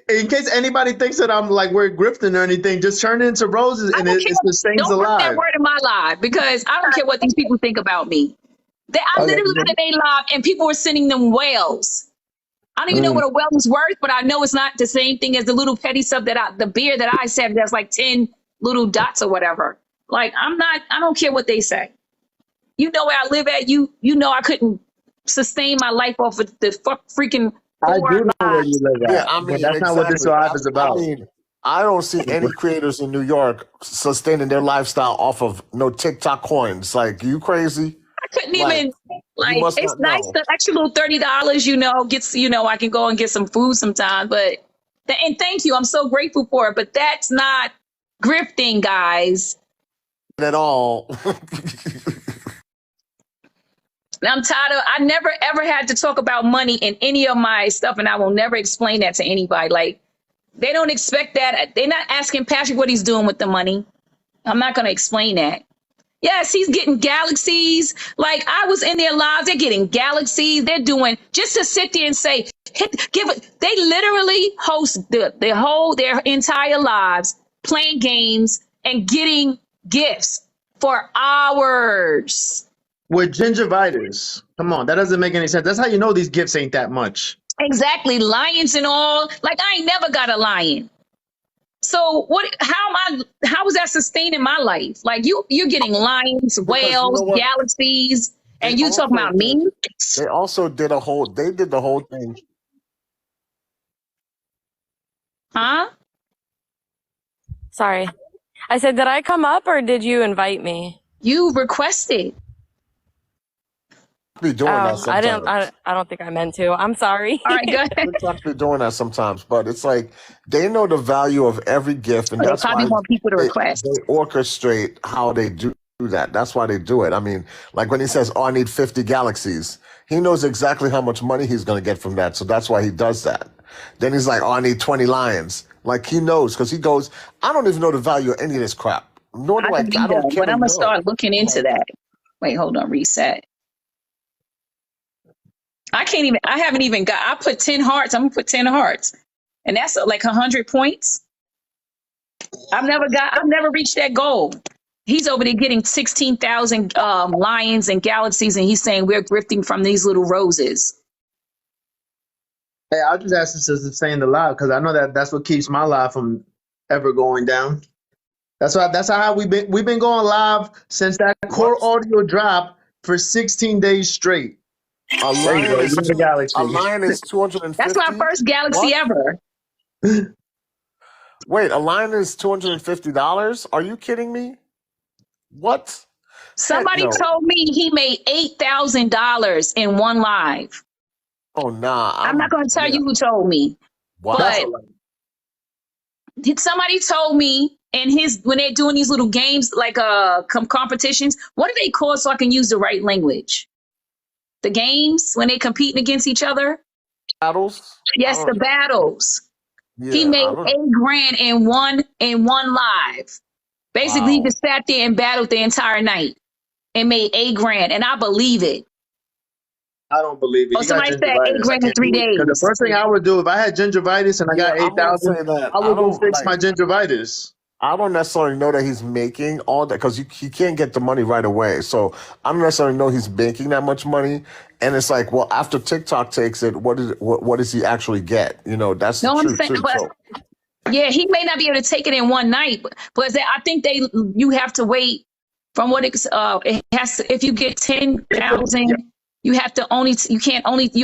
In case anybody thinks that I'm like we're grifting or anything, just turn it into roses and it sustains the live. Don't put that word in my live because I don't care what these people think about me. I literally did a live and people were sending them whales. I don't even know what a whale is worth, but I know it's not the same thing as the little petty stuff the beer that I have that's like 10 little dots or whatever. Like I don't care what they say. You know where I live at. You know I couldn't sustain my life off of the freaking. I do know where you live at. Yeah, I mean, but that's not what this live is about. I mean, I don't see any creators in New York sustaining their lifestyle off of no TikTok coins. Like, you crazy? I couldn't even. Like, it's nice. The extra little $30, you know, I can go and get some food sometime. But and thank you, I'm so grateful for it. But that's not grifting, guys. At all. I'm tired of, I never ever had to talk about money in any of my stuff, and I will never explain that to anybody. Like, they don't expect that. They're not asking Patrick what he's doing with the money. I'm not going to explain that. Yes, he's getting galaxies. Like, I was in their lives. They're getting galaxies. They're doing, just to sit there and say, they literally host their entire lives playing games and getting gifts for hours. With gingivitis. Come on, that doesn't make any sense. That's how you know these gifts ain't that much. Exactly, lions and all. Like I ain't never got a lion. So what? How is that sustaining my life? Like you're getting lions, Because you know whales, what? galaxies, They and you talking also about did. me? They also did a whole. They did the whole thing. Huh? Sorry. I said, did I come up or did you invite me? You requested. Be doing that Oh, I didn't. sometimes. I don't think I meant to. I'm sorry. All right, go ahead. TikTok be doing that sometimes, but it's like they know the value of every gift, and They that's probably why want people to they request. orchestrate how they do that. That's why they do it. I mean, like when he says, "Oh, I need 50 galaxies," he knows exactly how much money he's going to get from that, so that's why he does that. Then he's like, "Oh, I need 20 lions." Like he knows because he goes, "I don't even know the value of any of this crap. Nor I do I. don't I either, don't care but to I'm gonna know." start looking into Like, that. Wait, hold on, reset. I can't even. I haven't even got. I put 10 hearts. I'm gonna put 10 hearts, and that's like 100 points. I've never reached that goal. He's over there getting 16,000 lions and galaxies, and he's saying we're grifting from these little roses. Hey, I'll just ask this to sustain the live because I know that's what keeps my live from ever going down. That's how we've been going live since that core what? audio drop for 16 days straight. A There you lion go. You is got the a galaxy. lion is That's my 250. first galaxy What? ever. Wait, a lion is $250? Are you kidding me? What? Heck Somebody no. told me he made $8,000 in one live. Oh nah. I'm not going to tell Yeah. you who told me, That's a but Wow. lot. somebody told me in his when they're doing these little games like competitions. What do they call so I can use the right language? The games when they competing against each other. Battles? I Yes, the don't. battles. He Yeah. made I don't. $8,000 in one live. Basically, he Wow. just sat there and battled the entire night and made $8,000, and I believe it. I don't believe it. Oh, You got somebody said eight gingivitis. I grand in can't three do it. Because the days. first thing I would do if I had gingivitis and I Yeah, got I'm gonna 8,000, say that. I I would go don't fix like. my gingivitis. I don't necessarily know that he's making all that because he can't get the money right away. So I don't necessarily know he's making that much money. And it's like, well, after TikTok takes it, what does he actually get? You know, that's the No, I'm truth saying, too. but So yeah, he may not be able to take it in one night. But I think you have to wait from what it has to. If you get 10,000, you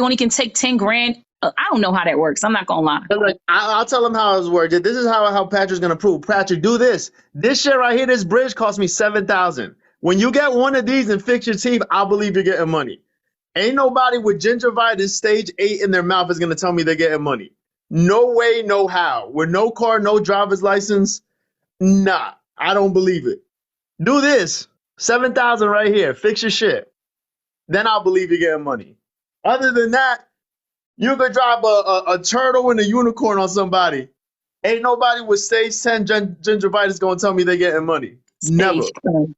only can take 10 grand. I don't know how that works. I'm not gonna lie. But like, I'll tell him how it's worked. This is how Patrick's gonna prove. Patrick, do this. This shit right here, this bridge cost me 7,000. When you get one of these and fix your teeth, I believe you're getting money. Ain't nobody with gingivitis stage 8 in their mouth is gonna tell me they're getting money. No way, no how. With no car, no driver's license, nah, I don't believe it. Do this. 7,000 right here. Fix your shit. Then I'll believe you're getting money. Other than that, you could drop a turtle and a unicorn on somebody. Ain't nobody with stage 10 gingivitis gonna tell me they're getting money. Never. Stage 10.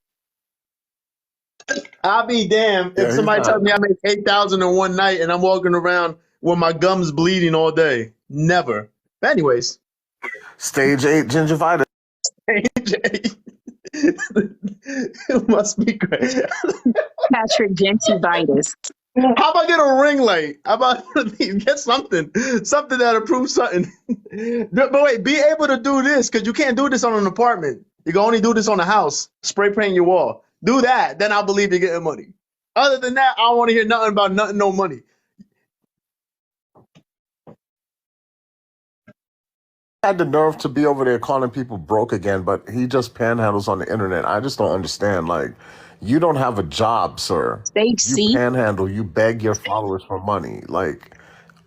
I'll be damned if yeah, he's somebody not. tells me I make 8,000 in one night and I'm walking around with my gums bleeding all day. Never. But anyways, Stage 8 gingivitis. it must be great. Patrick Gentivitis. How about get a ring light? How about get something that'll prove something? But wait, be able to do this because you can't do this on an apartment. You can only do this on a house. Spray paint your wall. Do that, then I'll believe you're getting money. Other than that, I don't want to hear nothing about nothing, no money. Had the nerve to be over there calling people broke again, but he just panhandles on the internet. I just don't understand. Like, you don't have a job, sir. Stage You C. panhandle, you beg your followers for money. Like,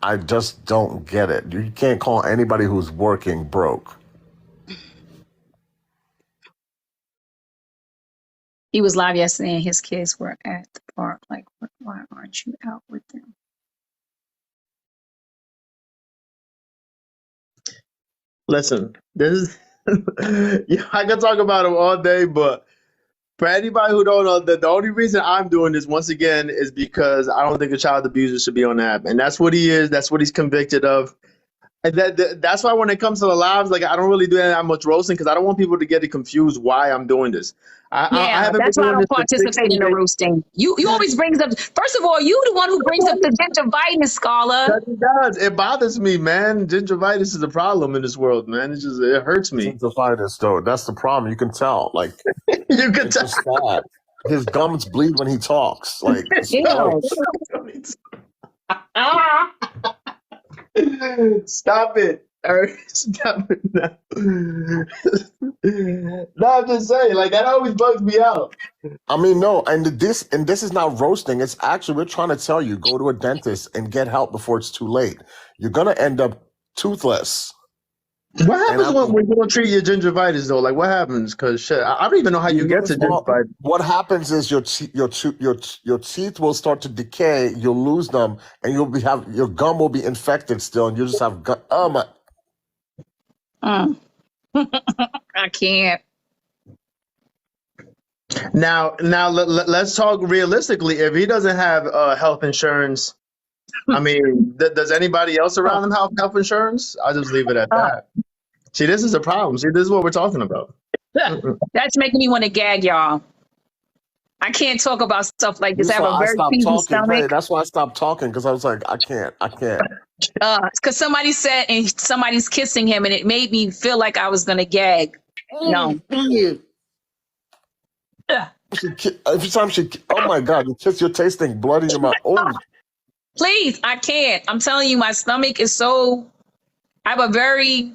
I just don't get it. You can't call anybody who's working broke. He was live yesterday and his kids were at the park. Like, why aren't you out with them? Listen, this is yeah, I can talk about him all day, but for anybody who don't know, the only reason I'm doing this once again is because I don't think a child abuser should be on the app, and that's what he is. That's what he's convicted of. And that's why when it comes to the lives, like I don't really do that much roasting because I don't want people to get it confused why I'm doing this. I Yeah, haven't been that's why I doing don't this for participate 16 in the days. roasting. You always brings up. First of all, you the one who brings up the gingivitis, Scholar. It does. It bothers me, man. Gingivitis is a problem in this world, man. It hurts me. Gingivitis, though, that's the problem. You can tell. Like, You can it's tell. just sad. His gums bleed when he talks. Like, it's Ew. gross. Stop it. Stop it now. No, I'm just saying, like that always bugs me out. I mean, no, and this is not roasting. It's actually, we're trying to tell you, go to a dentist and get help before it's too late. You're gonna end up toothless. What happens when you don't treat your gingivitis though? Like what happens? Because shit, I don't even know how you get to gingivitis. What happens is your teeth will start to decay. You'll lose them, and your gum will be infected still, and you'll just have gum. Oh my! I can't. Now let's talk realistically. If he doesn't have health insurance, I mean, does anybody else around him have health insurance? I'll just leave it at that. See, this is a problem. See, this is what we're talking about. That's making me want to gag, y'all. I can't talk about stuff like this. I have a very peaceful stomach. Right, that's why I stopped talking because I was like, I can't. Because somebody said, and somebody's kissing him, and it made me feel like I was gonna gag. No. Every time oh my God, you're tasting blood in your mouth. Oh. Please, I can't. I'm telling you, my stomach is so. I have a very.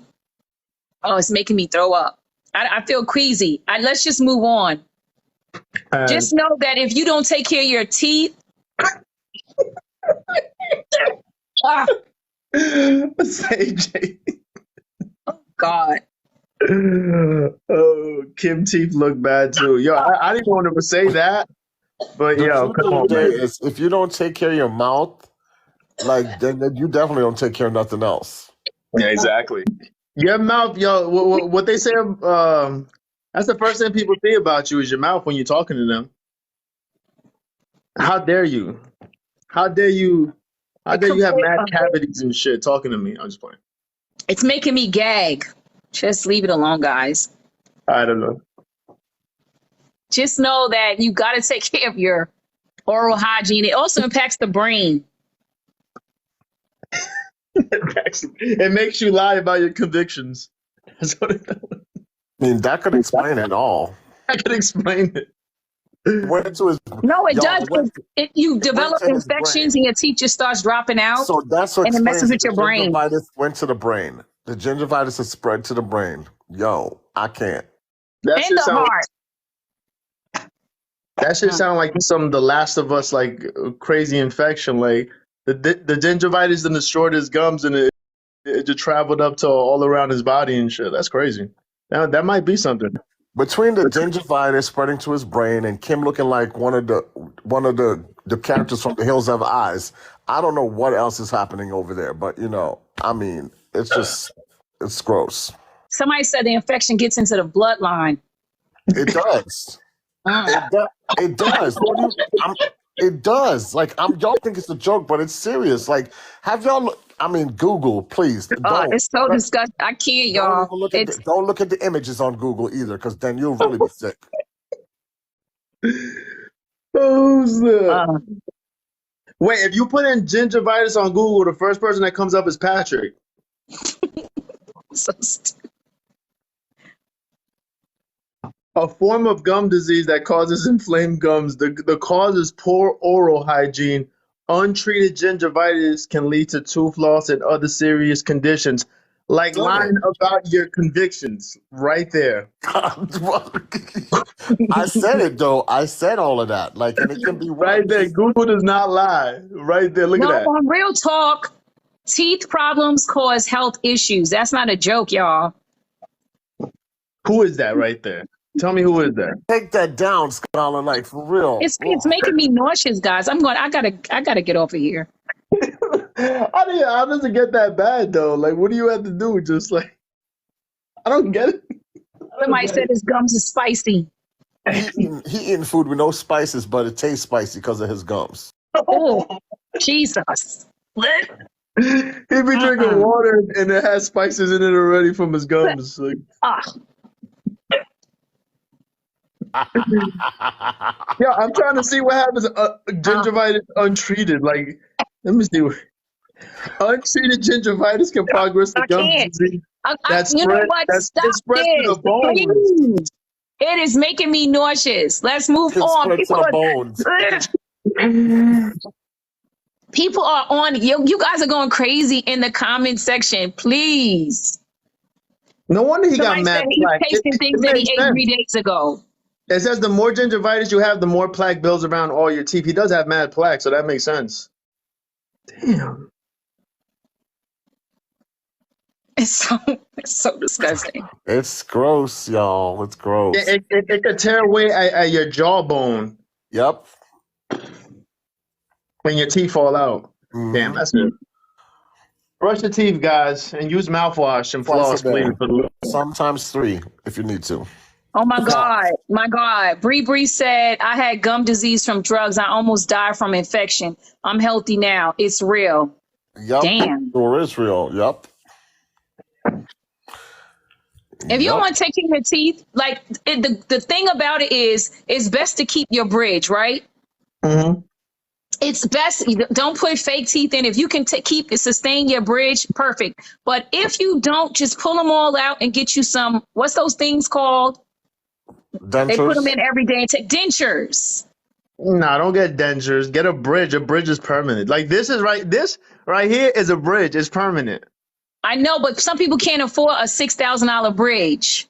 Oh, it's making me throw up. I feel queasy. Let's just move on. Just know that if you don't take care of your teeth. Say, Jay. Oh God. Oh, Kim teeth look bad too. Yo, I didn't want to say that, but yo, come on, man. If you don't take care of your mouth, like then you definitely don't take care of nothing else. Yeah, exactly. Your mouth, yo. What they say? That's the first thing people say about you is your mouth when you're talking to them. How dare you? How dare you? How dare you have mad cavities and shit talking to me? I'm just playing. It's making me gag. Just leave it alone, guys. I don't know. Just know that you got to take care of your oral hygiene. It also impacts the brain. It makes you lie about your convictions. That's what it does. I mean, that could explain it all. I could explain it. No, it does. You develop infections and your teeth just starts dropping out. So that's what and it messes with your brain. Gingivitis went to the brain. The gingivitis is spread to the brain. Yo, I can't. And the heart. That should sound like some The Last of Us, like crazy infection. Like the gingivitis and destroyed his gums, and it just traveled up to all around his body and shit. That's crazy. Now that might be something. Between the gingivitis spreading to his brain and Kim looking like one of the characters from The Hills Have Eyes, I don't know what else is happening over there. But I mean, it's gross. Somebody said the infection gets into the bloodline. It does. It does. It does. Like y'all think it's a joke, but it's serious. Like, have y'all? I mean, Google, please. It's so disgusting. I can't, y'all. Don't look at the images on Google either, because then you'll really be sick. Wait, if you put in gingivitis on Google, the first person that comes up is Patrick. So stupid. A form of gum disease that causes inflamed gums. The cause is poor oral hygiene. Untreated gingivitis can lead to tooth loss and other serious conditions. Like lying about your convictions right there. I said it though. I said all of that. Like, and it can be right there. Google does not lie. Right there. Look at that. On real talk, teeth problems cause health issues. That's not a joke, y'all. Who is that right there? Tell me who is that? Take that down, Scholar, like for real. It's making me nauseous, guys. I gotta get off of here. How does it get that bad though? Like, what do you have to do? Just like, I don't get it. Somebody said his gums is spicy. He eating food with no spices, but it tastes spicy because of his gums. Oh, Jesus. He be drinking water and it has spices in it already from his gums. Like, Ah, yeah, I'm trying to see what happens. Gingivitis untreated. Like, let me see. Untreated gingivitis can progress to I gum can't. disease. You know what? It Stop spreads to this, the bones. please. It is making me nauseous. Let's move Can on. spread to the bones. People are on. You guys are going crazy in the comment section. Please. No wonder he Somebody got said mad he's plaque. tasting things that he makes ate sense. 3 days ago. It says the more gingivitis you have, the more plaque builds around all your teeth. He does have mad plaque, so that makes sense. Damn. It's so disgusting. It's gross, y'all. It's gross. It could tear away at your jawbone Yep. when your teeth fall out. Mhm. Damn, that's it. Brush your teeth, guys, and use mouthwash and Twice floss, a day. please. Sometimes 3 if you need to. Oh my God. Bree said, I had gum disease from drugs. I almost died from infection. I'm healthy now. It's real. Yep. Damn. Sure is real. Yep. If you don't want to take care of your teeth, like the thing about it is, it's best to keep your bridge, right? Mm-hmm. It's best, don't put fake teeth in. If you can sustain your bridge, perfect. But if you don't, just pull them all out and get you some, what's those things called? Dentures. They put them in every day and take dentures. Nah, don't get dentures. Get a bridge. A bridge is permanent. Like this right here is a bridge. It's permanent. I know, but some people can't afford a $6,000 bridge.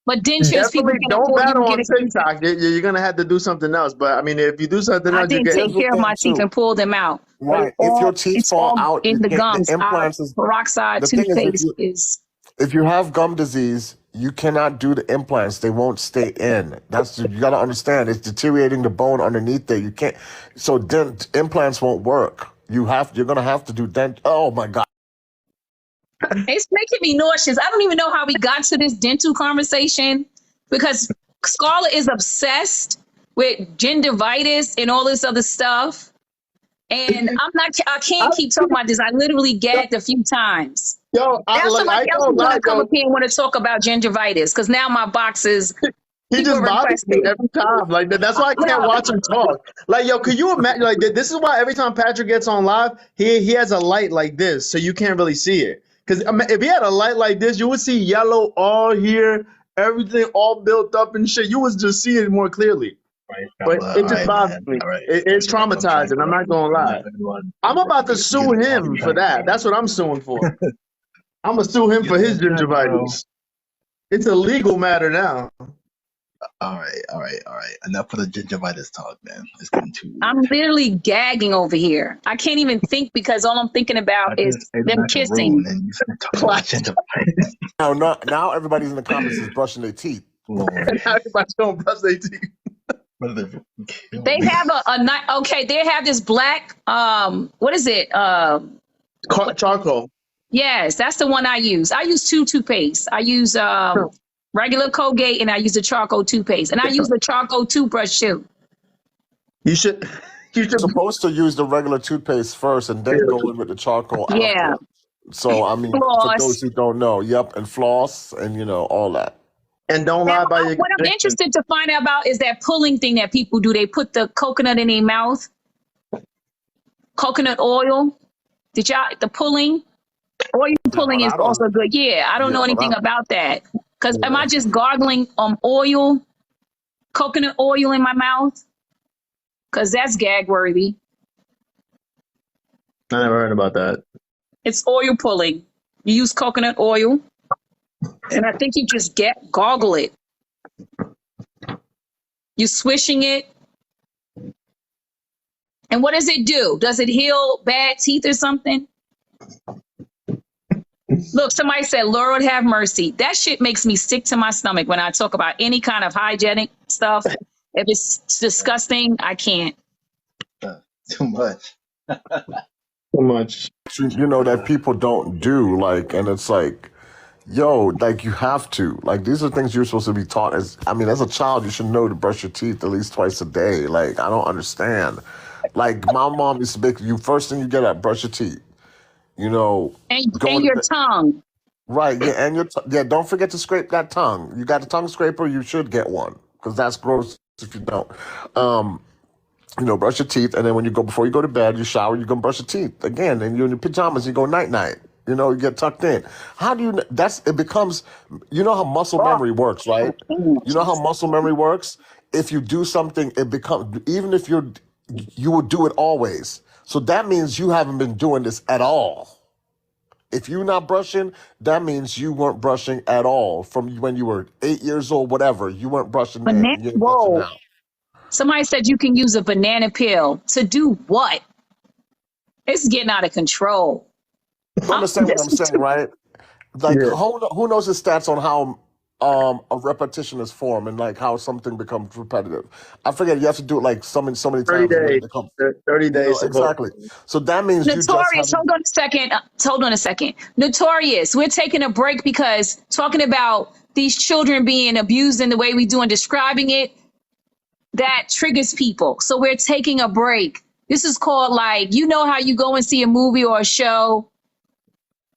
But dentures, people Definitely can don't afford. battle on You can get TikTok. You're gonna have to do something else. But I mean, if you do something I else, you didn't get. take care of my teeth and pull them out. Right. But If your teeth it's fall all out, in you the can't- gums. implants is Peroxide the thing is, toothpaste is. if you have gum disease, you cannot do the implants. They won't stay in. You gotta understand. It's deteriorating the bone underneath there. You can't. So implants won't work. You're gonna have to do dent. Oh my God. It's making me nauseous. I don't even know how we got to this dental conversation because Scarlett is obsessed with gingivitis and all this other stuff. And I can't keep talking about this. I literally gagged a few times. Yo, Now somebody else is gonna come up here and want to talk about gingivitis because now my box is. He people just bothers me requesting. every time. Like that's why I can't watch him talk. Like, yo, could you imagine? Like, this is why every time Patrick gets on live, he has a light like this, so you can't really see it. Because if he had a light like this, you would see yellow all here, everything all built up and shit. You would just see it more clearly. Right, But it just bothers me. It's traumatizing. I'm not gonna lie. I'm about to sue him for that. That's what I'm suing for. I'm gonna sue him for his gingivitis. It's a legal matter now. All right. Enough for the gingivitis talk, man. It's getting too weird. I'm literally gagging over here. I can't even think because all I'm thinking about is them kissing. And you start talking about gingivitis. Now everybody's in the comments is brushing their teeth. Lord. Everybody's gonna brush their teeth. They have they have this black what is it? Charcoal. Yes, that's the one I use. I use 2 toothpaste. I use regular Colgate and I use the charcoal toothpaste. And I use the charcoal toothbrush too. You should You're supposed to use the regular toothpaste first and then go in with the charcoal Yeah. after. So I mean, for Floss. those who don't know, and floss and all that. and don't lie by your What I'm interested to find out about is that pulling thing that people do. They put the coconut in their mouth. Coconut oil. The pulling? Oil pulling is also good. Yeah, I don't know anything about that. Because am I just gargling oil, coconut oil in my mouth? Because that's gag worthy. I never heard about that. It's oil pulling. You use coconut oil, and I think you just gargle it. You swishing it. And what does it do? Does it heal bad teeth or something? Look, somebody said, Lord have mercy. That shit makes me sick to my stomach when I talk about any kind of hygienic stuff. If it's disgusting, I can't. Too much. So much. That people don't do, and it's like, yo, you have to. These are things you're supposed to be taught as a child, you should know to brush your teeth at least twice a day. I don't understand. My mom used to make you, first thing you get up, brush your teeth. You know, And going to your bed. tongue. Right, yeah, and yeah, don't forget to scrape that tongue. You got a tongue scraper, you should get one because that's gross if you don't. Um, brush your teeth, and then when you go before you go to bed, you shower, you go brush your teeth again, and you're in your pajamas, you go night night. You get tucked in. How do you? It becomes. You know how muscle memory works, right? You know how muscle memory works. If you do something, it becomes even if you will do it always. So that means you haven't been doing this at all. If you're not brushing, that means you weren't brushing at all from when you were 8 years old, whatever. You weren't brushing then. You ain't brushing Whoa. now. Somebody said you can use a banana peel to do what? It's getting out of control. You understand what This I'm is saying, right? Like, Yeah. who knows the stats on how a repetition is formed and like how something becomes repetitive? I forget. You have to do it like so many 30 times and then it days. becomes. 30 days Exactly. supposedly. So that means you just Notorious. haven't. Hold on a second. Hold on a second. Notorious. We're taking a break because talking about these children being abused in the way we do and describing it, that triggers people. So we're taking a break. This is called like, how you go and see a movie or a show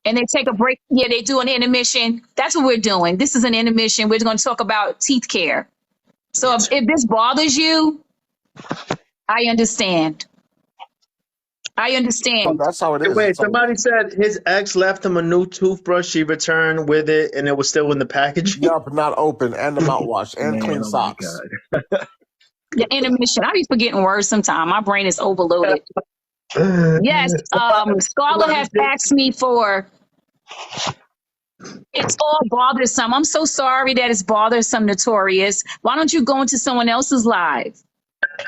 and they take a break. Yeah, they do an intermission. That's what we're doing. This is an intermission. We're going to talk about teeth care. So if this bothers you, I understand. I So understand. that's how it is. Wait, So somebody said his ex left him a new toothbrush. She returned with it, and it was still in the packaging. yup, not open and the mouthwash and Man, clean oh my socks. God. The intermission. I be forgetting words sometimes. My brain is overloaded. Yes, Scarlett has asked me for. It's all bothersome. I'm so sorry that it's bothersome, Notorious. Why don't you go into someone else's live?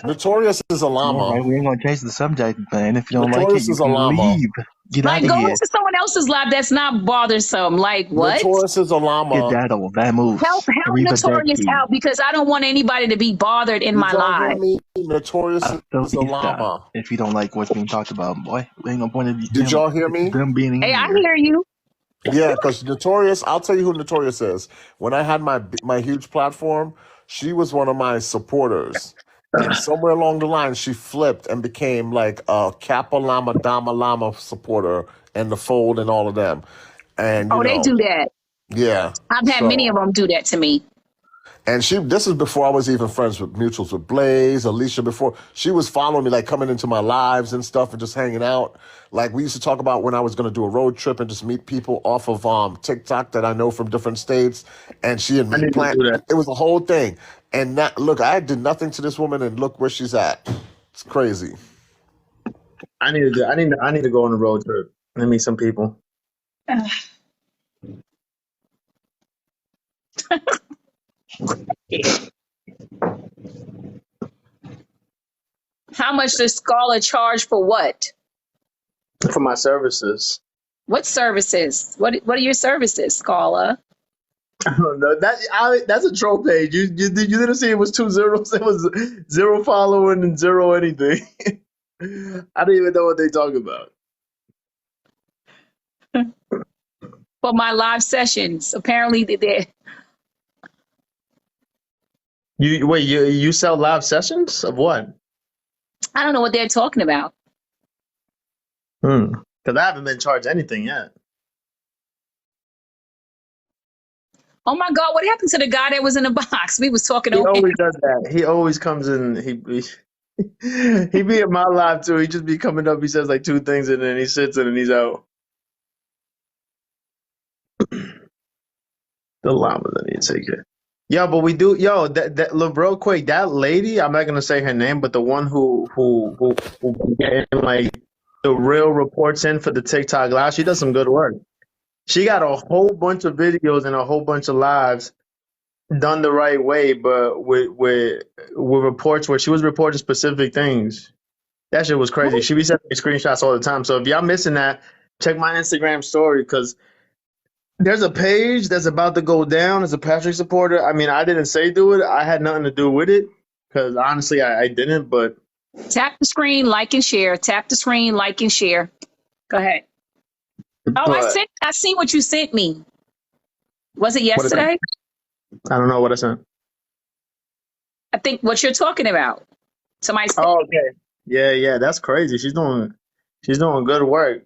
Notorious is a All llama. right, we ain't gonna change the subject, man. If you don't like it, Notorious you is a can llama. leave. Get out Like, of go here. into someone else's live that's not bothersome. Like, what? Notorious is a llama. Skedaddle. That moves. Help Notorious Arrivederci. out because I don't want anybody to be bothered in Did my y'all hear live. me? Notorious is a Filista. llama. If you don't like what's being talked about, boy, we ain't gonna point at Did y'all hear me? them being in Hey, I here. hear you. Yeah, because Notorious, I'll tell you who Notorious is. When I had my huge platform, she was one of my supporters. And somewhere along the line, she flipped and became like a Kappa Llama, Dama Llama supporter and the Fold and all of them. And, Oh, they do that. yeah. I've had many of them do that to me. And this is before I was even friends with mutuals with Blaze, Alicia, before she was following me, like coming into my lives and stuff and just hanging out. Like we used to talk about when I was going to do a road trip and just meet people off of TikTok that I know from different states. And she I need had to do that. it was a whole thing. And look, I did nothing to this woman and look where she's at. It's crazy. I need to go on a road trip and meet some people. How much does Scarlett charge for what? For my services. What services? What are your services, Scarlett? I don't know. That's a troll page. You didn't see it was 2 zeros. It was 0 following and 0 anything. I don't even know what they talk about. For my live sessions. Apparently they're You sell live sessions of what? I don't know what they're talking about. Because I haven't been charged anything yet. Oh my God, what happened to the guy that was in the box? We was talking He over him. always does that. He always comes in. He be in my live too. He just be coming up. He says like 2 things and then he sits and then he's out. The llamas I need to take it. Yo, but we do. Yo, that look real quick. That lady, I'm not gonna say her name, but the one who getting like the real reports in for the TikTok live, she does some good work. She got a whole bunch of videos and a whole bunch of lives done the right way, but with reports where she was reporting specific things. That shit was crazy. She be sending me screenshots all the time. So if y'all missing that, check my Instagram story because there's a page that's about to go down as a Patrick supporter. I mean, I didn't say do it. I had nothing to do with it because honestly, I didn't. But Tap the screen, like and share. Tap the screen, like and share. Go ahead. Oh, I seen what you sent me. Was it What is that? yesterday? I don't know what I sent. I think what you're talking about. Somebody said, Oh, okay. Yeah, that's crazy. She's doing good work.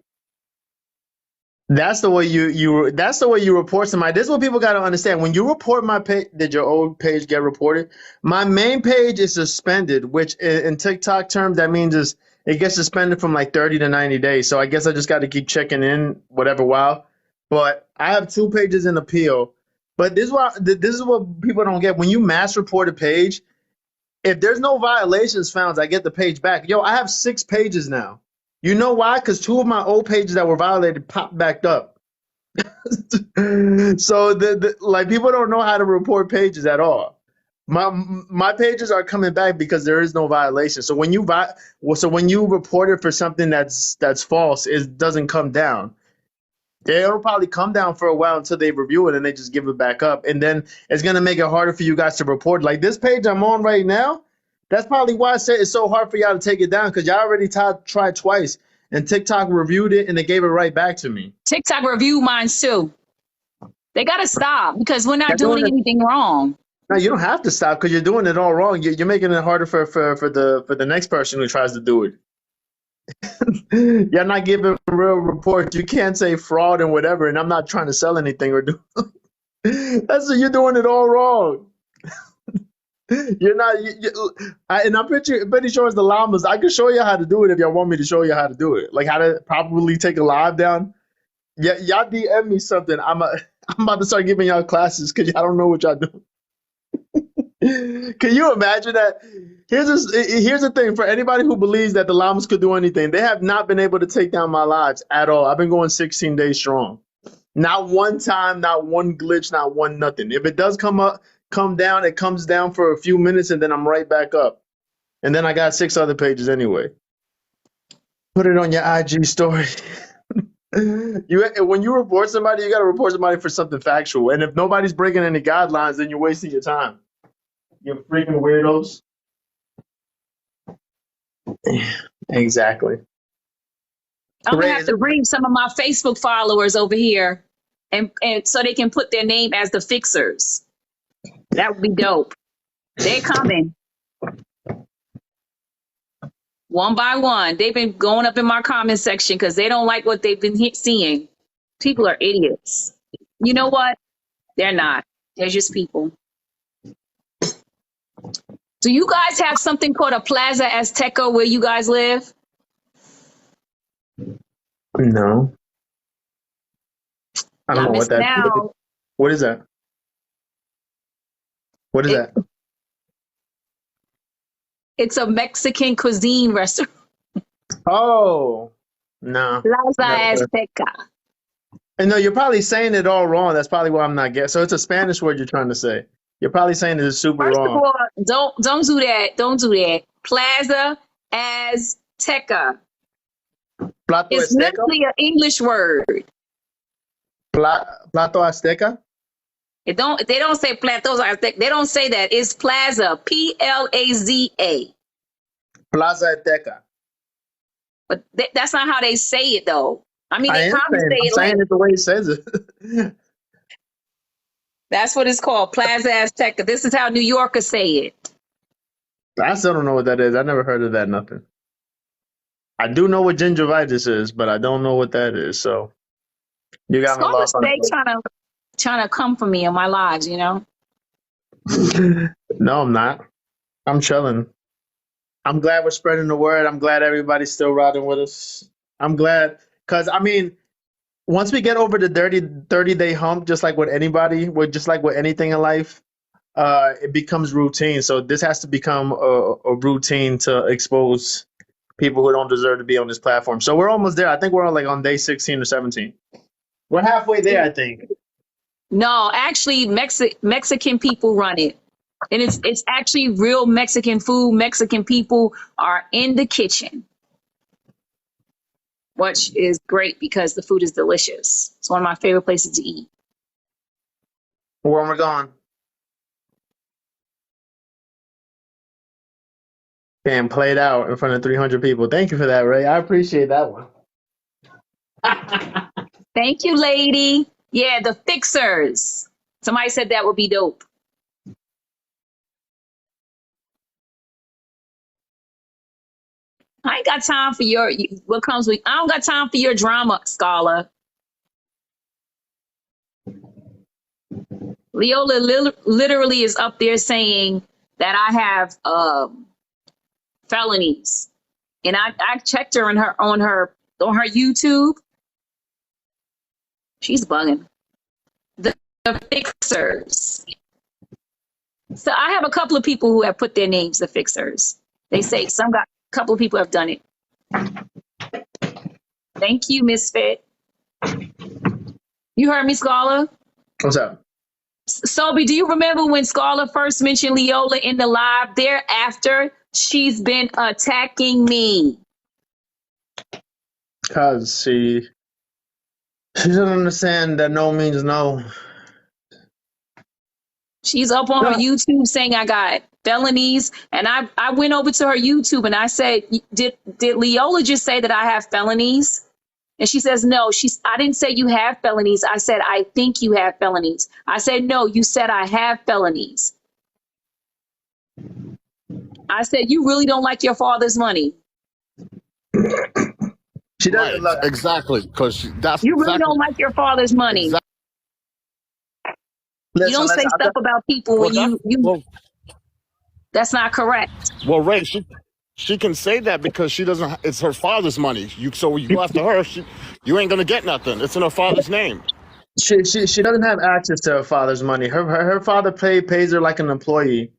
That's the way that's the way you report somebody. This is what people got to understand. When you report my page, did your old page get reported? My main page is suspended, which in TikTok terms that means is it gets suspended from like 30 to 90 days. So I guess I just got to keep checking in whatever while. But I have 2 pages in appeal. But this is what people don't get. When you mass report a page, if there's no violations found, I get the page back. Yo, I have 6 pages now. You know why? Because 2 of my old pages that were violated popped back up. So like people don't know how to report pages at all. My pages are coming back because there is no violation. So when when you report it for something that's false, it doesn't come down. It'll probably come down for a while until they review it and they just give it back up. And then it's going to make it harder for you guys to report. Like this page I'm on right now, that's probably why I said it's so hard for y'all to take it down because y'all already tried twice and TikTok reviewed it and they gave it right back to me. TikTok reviewed mine too. They got to stop because we're not They're doing doing it. anything wrong. No, you don't have to stop because you're doing it all wrong. You're making it harder for the next person who tries to do it. You're not giving real reports. You can't say fraud and whatever, and I'm not trying to sell anything or do. You're doing it all wrong. You're not. And I'm pretty sure it's the llamas. I can show you how to do it if y'all want me to show you how to do it, like how to properly take a live down. Yeah, y'all DM me something. I'm about to start giving y'all classes because y'all don't know what y'all do. Can you imagine that? Here's the thing for anybody who believes that the llamas could do anything. They have not been able to take down my lives at all. I've been going 16 days strong. Not one time, not one glitch, not one nothing. If it does come down, it comes down for a few minutes and then I'm right back up. And then I got 6 other pages anyway. Put it on your IG story. When you report somebody, you got to report somebody for something factual. And if nobody's breaking any guidelines, then you're wasting your time. You freaking weirdos. Exactly. I'm gonna Ray, have to bring some of my Facebook followers over here, and so they can put their name as the fixers. That would be dope. They're coming one by one. They've been going up in my comment section because they don't like what they've been seeing. People are idiots. You know what? They're not. They're just people. Do you guys have something called a Plaza Azteca where you guys live? no, I don't Y'all know what missing that. out. What is that? What is It, that? it's a Mexican cuisine restaurant. Oh, no. Plaza Azteca. And no, you're probably saying it all wrong. That's probably why I'm not getting. So it's a Spanish word you're trying to say. You're probably saying it super First of wrong. all, don't do that. Don't do that. Plaza Azteca. Plato It's Azteca? literally an English word. Plato Azteca? They don't say platos Azteca. They don't say that. It's Plaza. Plaza. Plaza Azteca. But that's not how they say it though. I mean, I they am probably saying, say I'm it like saying it the way he says it. that's what it's called. Plaza Azteca. This is how New Yorkers say it. I still don't know what that is. I never heard of that, nothing. I do know what gingivitis is, but I don't know what that is. So you got me Scholar lost on stay trying to come for me in my lives, you know. it. No, I'm not. I'm chilling. I'm glad we're spreading the word. I'm glad everybody's still riding with us. I'm glad because I mean, once we get over the 30-day hump, just like with anybody, just like with anything in life, it becomes routine. So this has to become a routine to expose people who don't deserve to be on this platform. So we're almost there. I think we're on day 16 or 17. We're halfway there, I think. No, actually, Mexican people run it, and it's actually real Mexican food. Mexican people are in the kitchen, which is great because the food is delicious. It's one of my favorite places to eat. Where am I going? And played out in front of 300 people. Thank you for that, Ray. I appreciate that one. Thank you, lady. Yeah, the fixers. Somebody said that would be dope. I ain't got time for what comes with. I don't got time for your drama, Scholar. Leola literally is up there saying that I have felonies, and I checked her on her YouTube. She's bugging. The fixers. So I have a couple of people who have put their names, the fixers. They say a couple of people have done it. Thank you, Misfit. You heard me, Scarla? What's up? Sobe, do you remember when Scarla first mentioned Leola in the live? Thereafter, she's been attacking me. Cause she doesn't understand that no means no. She's up on her YouTube saying I got felonies, and I went over to her YouTube and I said, did Leola just say that I have felonies? And she says, no, I didn't say you have felonies. I said, I think you have felonies. I said, no, you said I have felonies. I said, you really don't like your father's money. She doesn't Right, exactly, because that's You really exactly, don't like your father's money. exactly. You don't say stuff about people Well, when well, that's not correct. well, Ray, she can say that because she doesn't. It's her father's money. So you go after her, you ain't gonna get nothing. It's in her father's name. She doesn't have access to her father's money. Her father pays her like an employee.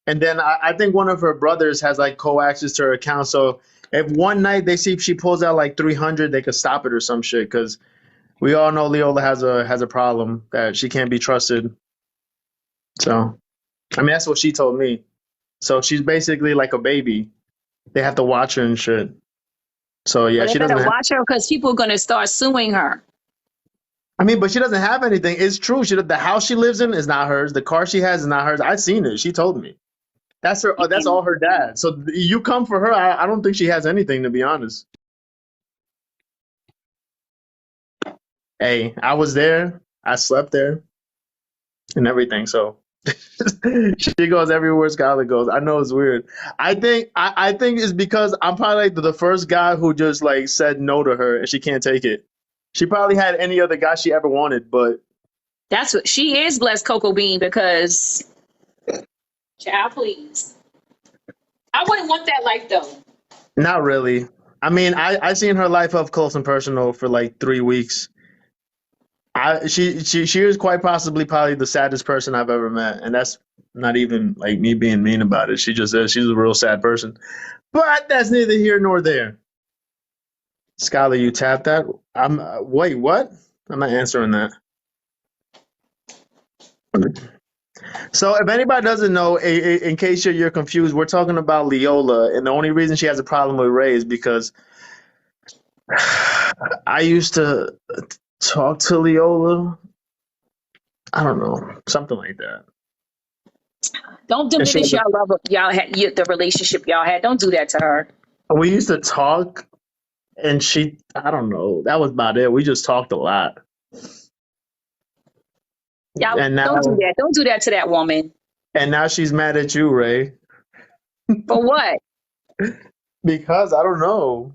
And then I think one of her brothers has like co-access to her account. So if one night they see if she pulls out like 300, they could stop it or some shit. Because we all know Leola has a problem that she can't be trusted. So, I mean, that's what she told me. So she's basically like a baby. They have to watch her and shit. So yeah, But she they doesn't. better watch her because people are gonna start suing her. I mean, but she doesn't have anything. It's true. The house she lives in is not hers. The car she has is not hers. I've seen it. She told me. That's her. That's all her dad. So you come for her. I don't think she has anything, to be honest. Hey, I was there. I slept there, and everything. So she goes everywhere Skylar goes. I know it's weird. I think it's because I'm probably like the first guy who just like said no to her, and she can't take it. She probably had any other guy she ever wanted, but That's what she is, blessed Cocoa Bean, because child, please. I wouldn't want that life though. not really. I mean, I seen her life up close and personal for like 3 weeks. She is quite possibly probably the saddest person I've ever met, and that's not even like me being mean about it. She just is. She's a real sad person, but that's neither here nor there. Skylar, you tapped that. Wait, what? I'm not answering that. So, if anybody doesn't know, in case you're confused, we're talking about Leola, and the only reason she has a problem with Ray is because I used to talk to Leola. I don't know, something like that. Don't diminish y'all love y'all had the relationship y'all had. Don't do that to her. We used to talk, and I don't know, that was about it. We just talked a lot. Y'all And now, don't do that. Don't do that to that woman. and now she's mad at you, Ray, For what? because I don't know.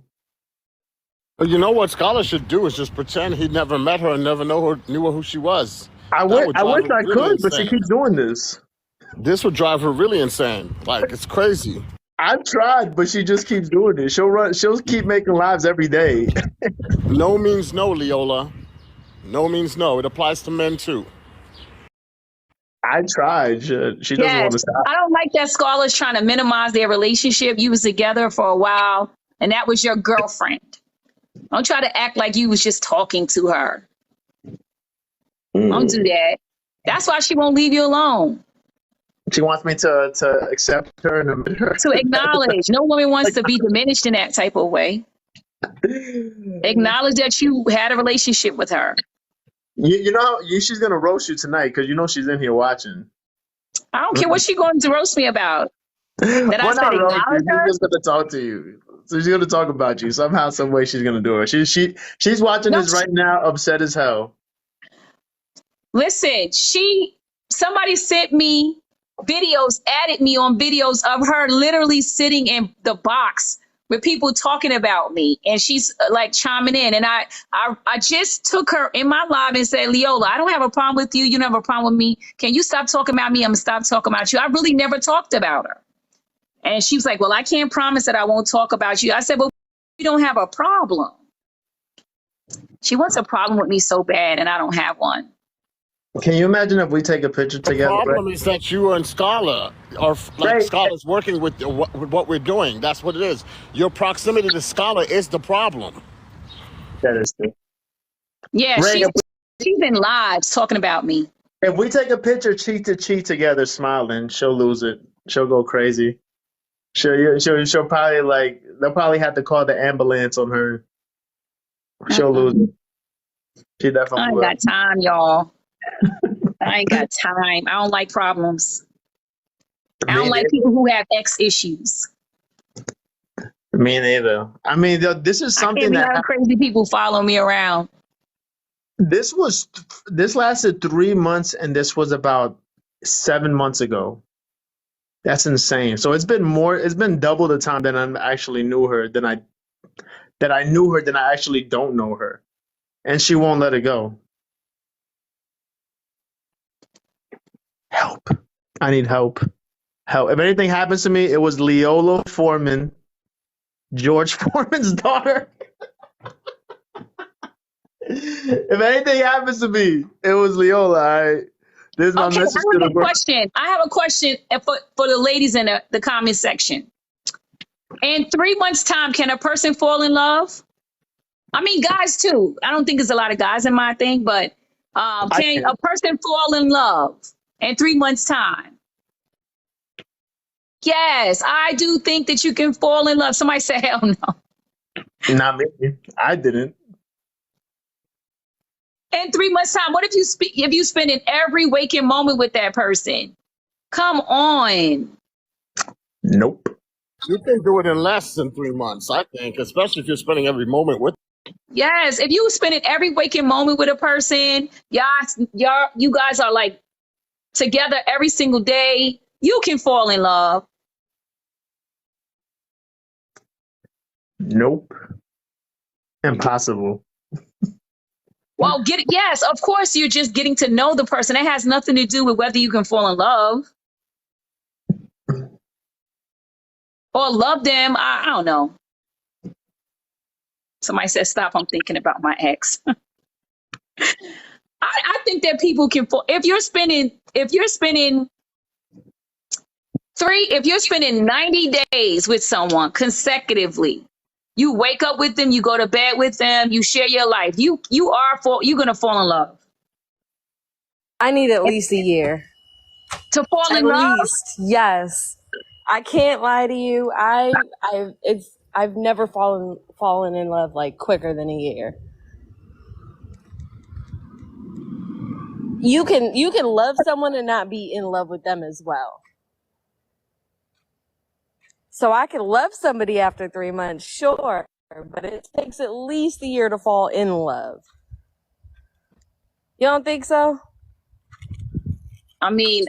But you know what Scholar should do is just pretend he never met her and never knew who she was. I That wish would I drive wish her I really could, but she insane. keeps doing this. This would drive her really insane. Like, it's crazy. I've tried, but she just keeps doing it. She'll keep making lives every day. No means no, Leola. No means no. It applies to men too. I tried. She doesn't want Yes. to stop. I don't like that Scarlett's trying to minimize their relationship. You was together for a while, and that was your girlfriend. Don't try to act like you was just talking to her. Don't do that. That's why she won't leave you alone. She wants me to accept her and admit her. To acknowledge. No woman wants to be diminished in that type of way. Acknowledge that you had a relationship with her. You know she's gonna roast you tonight because you know she's in here watching. I don't care what she going to roast me about. That I Why said not roast you? acknowledge her? She's just gonna talk to you. So she's gonna talk about you somehow, some way. She's gonna do it. She's watching No, this right now, upset as hell. listen, somebody sent me videos, added me on videos of her literally sitting in the box with people talking about me, and she's like chiming in, and I just took her in my live and said, Leola, I don't have a problem with you. You don't have a problem with me. Can you stop talking about me? I'm gonna stop talking about you. I really never talked about her. And she was like, well, I can't promise that I won't talk about you. I said, well, we don't have a problem. She wants a problem with me so bad, and I don't have one. Can you imagine if we take a picture The together? problem is that you and Scholar are like Right. Scholar's working with what we're doing. That's what it is. Your proximity to Scholar is the problem. That is true. Yeah, Ray, she's in lives talking about me. if we take a picture cheek to cheek together smiling, she'll lose it. She'll go crazy. She'll probably like, they'll probably have to call the ambulance on her. She'll lose it. She I definitely ain't will. got time, y'all. I ain't got time. I don't like problems. I don't Me like neither. people who have ex issues. Me neither. I mean, this is I can't something be that having crazy people follow me around. this lasted 3 months, and this was about 7 months ago. That's insane. So it's been double the time that I actually knew her than I actually don't know her. And she won't let it go. Help. I need help. Help. If anything happens to me, it was Leola Foreman, George Foreman's daughter. If anything happens to me, it was Leola. All right. This is my Okay, message to the world. I have a question for the ladies in the comment section. In 3 months' time, can a person fall in love? I mean, guys too. I don't think there's a lot of guys in my thing, but can can. a person fall in love in 3 months' time? Yes, I do think that you can fall in love. Somebody say hell no. Not me. I didn't. In 3 months' time, what if you spend in every waking moment with that person? Come on. Nope. You can do it in less than 3 months, I think, especially if you're spending every moment with. Yes, if you spend in every waking moment with a person, you guys are like together every single day, you can fall in love. Nope. Impossible. Well, yes, of course you're just getting to know the person. It has nothing to do with whether you can fall in love or love them. I don't know. Somebody said, stop, I'm thinking about my ex. I think that people can fall. If you're spending 90 days with someone consecutively, you wake up with them, you go to bed with them, you share your life, you're gonna fall in love. I need at least a year. To fall At in love? least, yes. I can't lie to you. I've never fallen in love like quicker than a year. You can love someone and not be in love with them as well. So I can love somebody after 3 months, sure, but it takes at least a year to fall in love. You don't think so? I mean,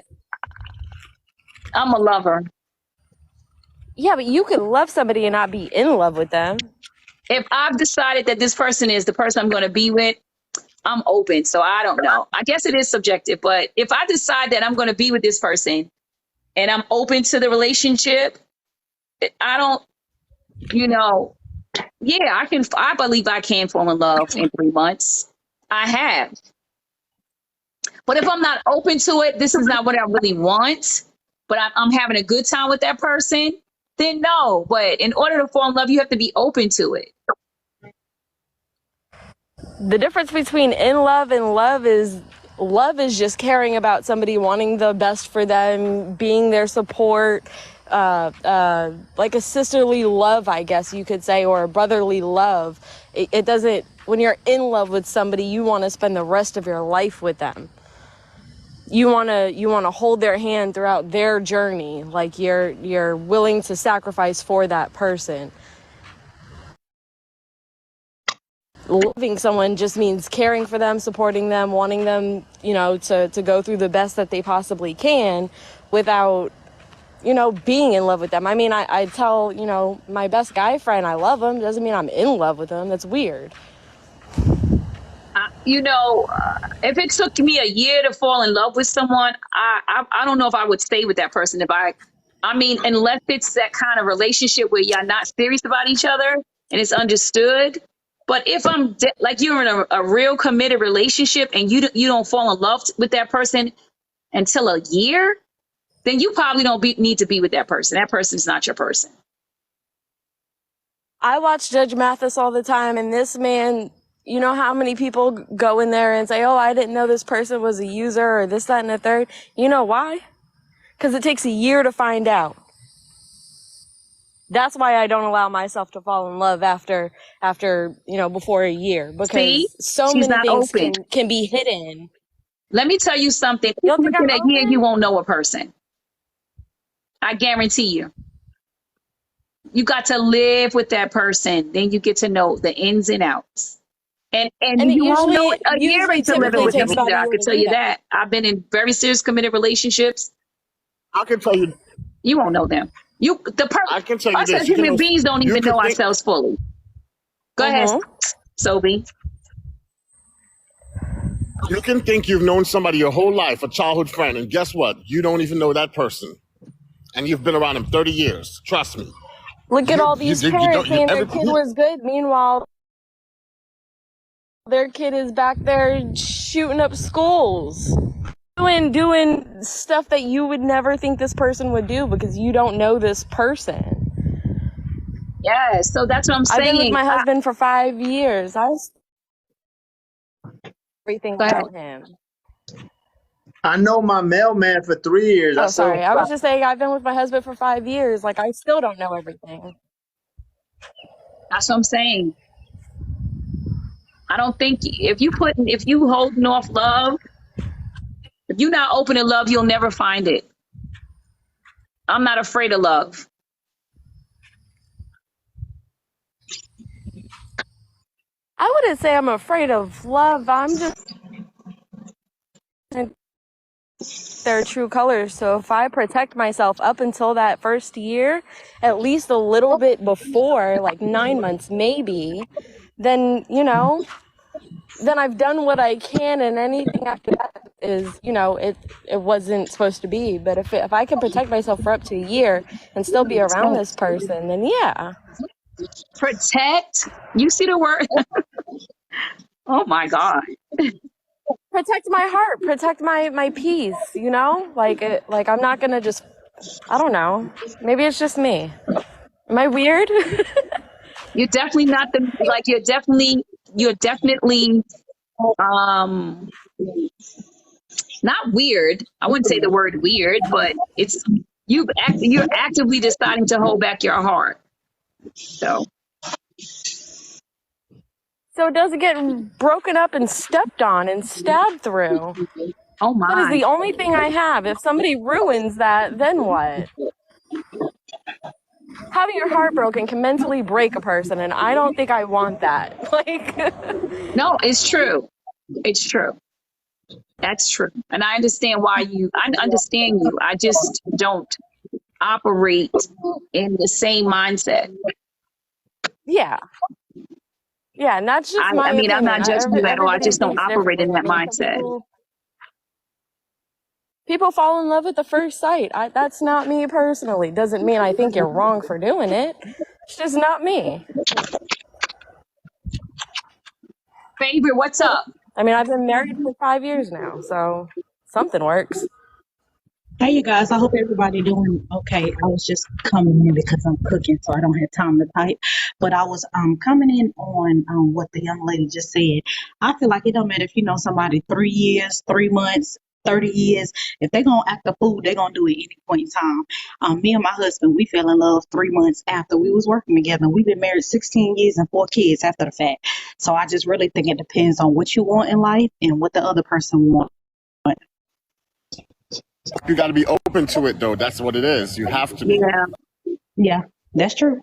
I'm a lover. Yeah, but you can love somebody and not be in love with them. If I've decided that this person is the person I'm going to be with, I'm open. So I don't know. I guess it is subjective, but if I decide that I'm going to be with this person and I'm open to the relationship, I don't, yeah, I believe I can fall in love in 3 months. I have. But if I'm not open to it, this is not what I really want, but I'm having a good time with that person, then no. But in order to fall in love, you have to be open to it. The difference between in love and love is just caring about somebody, wanting the best for them, being their support, like a sisterly love, I guess you could say, or a brotherly love. It doesn't, when you're in love with somebody, you want to spend the rest of your life with them. You want to hold their hand throughout their journey, like you're willing to sacrifice for that person. Loving someone just means caring for them, supporting them, wanting them, to go through the best that they possibly can without you know, being in love with them. I mean, I tell, you know, my best guy friend I love him. Doesn't mean I'm in love with him. That's weird. You know, if it took me a year to fall in love with someone, I don't know if I would stay with that person. I mean, unless it's that kind of relationship where y'all not serious about each other and it's understood. But if like you're in a real committed relationship and you don't fall in love with that person until a year, then you probably don't need to be with that person. That person's not your person. I watch Judge Mathis all the time, and this man, you know how many people go in there and say, oh, I didn't know this person was a user or this, that, and the third. You know why? Because it takes a year to find out. That's why I don't allow myself to fall in love after you know, before a year, because See? so She's many not things open. can be hidden. Let me tell you something. You don't think I'm In a year, open? you won't know a person. I guarantee you. You got to live with that person. Then you get to know the ins and outs. And And it you won't know it a year usually into living typically with them takes about either. a I year can to tell do you that. that. I've been in very serious committed relationships. I can tell you. You won't know them. I can tell you Us as this. You human know, beings don't you even can know think. ourselves fully. Go ahead, Sobe. You can think you've known somebody your whole life, a childhood friend, and guess what? You don't even know that person, and you've been around him 30 years. Trust me. Look at all these parents saying their every, kid was good. Meanwhile, their kid is back there shooting up schools. Doing stuff that you would never think this person would do because you don't know this person. Yes, so that's what I'm saying. I've been with my husband for 5 years. I everything about him. I know my mailman for 3 years. Oh, sorry. I was just saying I've been with my husband for 5 years. Like, I still don't know everything. That's what I'm saying. I don't think if you holding off love, if you're not open to love, you'll never find it. I'm not afraid of love. I wouldn't say I'm afraid of love. I'm just their true colors. So if I protect myself up until that first year, at least a little bit before, like 9 months maybe, then, you know, then I've done what I can, and anything after that is, you know, it wasn't supposed to be. But if I can protect myself for up to a year and still be around this person, then yeah. Protect? You see the word? Oh my God. Protect my heart, protect my peace, you know? Like I'm not gonna just, I don't know. Maybe it's just me. Am I weird? You're definitely not you're definitely not weird. I wouldn't say the word weird, but it's you're actively deciding to hold back your heart. So does it get broken up and stepped on and stabbed through? Oh my. That is the only thing I have. If somebody ruins that, then what? Having your heart broken can mentally break a person, and I don't think I want that. Like, no, it's true. It's true. That's true. And I understand I understand you. I just don't operate in the same mindset. Yeah. Yeah, and that's just my opinion. I'm not judging you at all. I just don't Everybody operate in that thinks differently. mindset. People fall in love at the first sight. That's not me personally. Doesn't mean I think you're wrong for doing it. It's just not me. Favorite, what's up? I mean, I've been married for 5 years now, so something works. Hey, you guys. I hope everybody doing okay. I was just coming in because I'm cooking, so I don't have time to type. But I was coming in on what the young lady just said. I feel like it don't matter if you know somebody 3 years, 3 months, 30 years. If they're going to act a fool, they're going to do it any point in time. Me and my husband, we fell in love 3 months after we was working together. We've been married 16 years and 4 kids after the fact. So I just really think it depends on what you want in life and what the other person wants. You got to be open to it, though. That's what it is. You have to be. Yeah, that's true.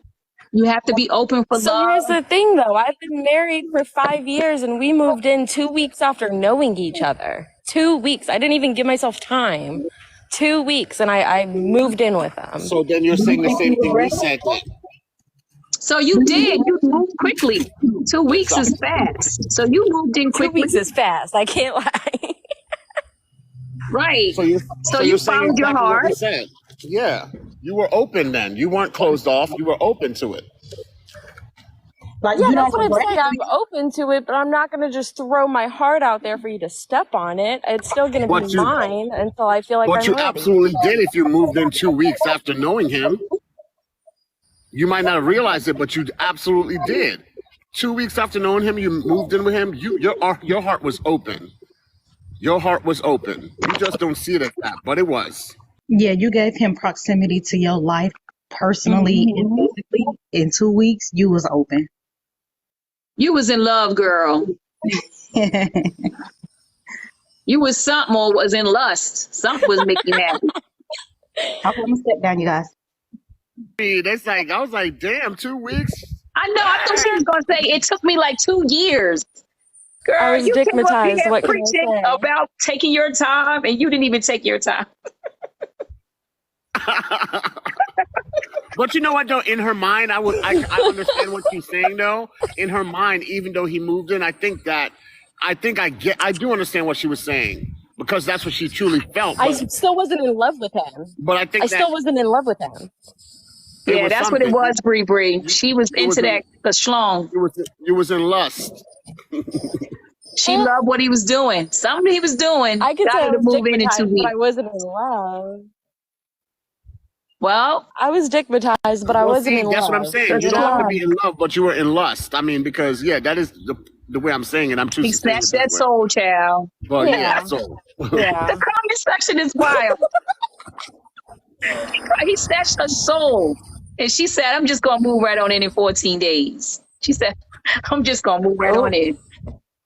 You have to be open for love. So here's the thing, though. I've been married for 5 years, and we moved in 2 weeks after knowing each other. 2 weeks. I didn't even give myself time. 2 weeks, and I moved in with them. So then you're saying the same thing we said then. So you did. You moved quickly. 2 weeks is fast. So you moved in 2 quickly. weeks is fast. I can't lie. Right. So you you saying followed your exactly what we heart. said. Yeah. You were open then. You weren't closed off. You were open to it. Like Yeah, you that's don't what I'm regret saying. I'm open to it, but I'm not going to just throw my heart out there for you to step on it. It's still going to But be you mine until I feel like but I'm you ready. absolutely did if you moved in 2 weeks after knowing him. You might not have realized it, but you absolutely did. 2 weeks after knowing him, you moved in with him. Your heart was open. Your heart was open. You just don't see it as that, but it was. Yeah, you gave him proximity to your life personally and Mhm. physically. In 2 weeks, you was open. You was in love, girl. You was something or was in lust. Something was making you happy. I'm gonna step down, you guys. That's like I was like, damn, 2 weeks. I know. I thought she was going to say it took me like 2 years. I Girl, was you came up stigmatized. here What can I preaching say? about taking your time, and you didn't even take your time. But you know what though? In her mind, I understand what she's saying though. In her mind, even though he moved in, I do understand what she was saying because that's what she truly felt. I But, still wasn't in love with him. but I think I still that wasn't in love with him. it Yeah, was that's what it something. was, Bree Bree. She was You was into in, that schlong. you was in lust. She loved what he was doing. Something he was doing I could got say her I to was move in 2 stigmatized, but weeks. I wasn't in love. Well, I was stigmatized, but I Well, wasn't see, in that's what I'm love. saying. the You don't have to schlong. be in love, but you were in lust. I mean, because that is the way I'm saying it. I'm He choosing to say it snatched that that way. soul, child. But yeah, Yeah, so yeah. The comment section is wild. He snatched her soul. And she said, I'm just going to move right on in 14 days. She said, I'm just going to move right on Oh, in.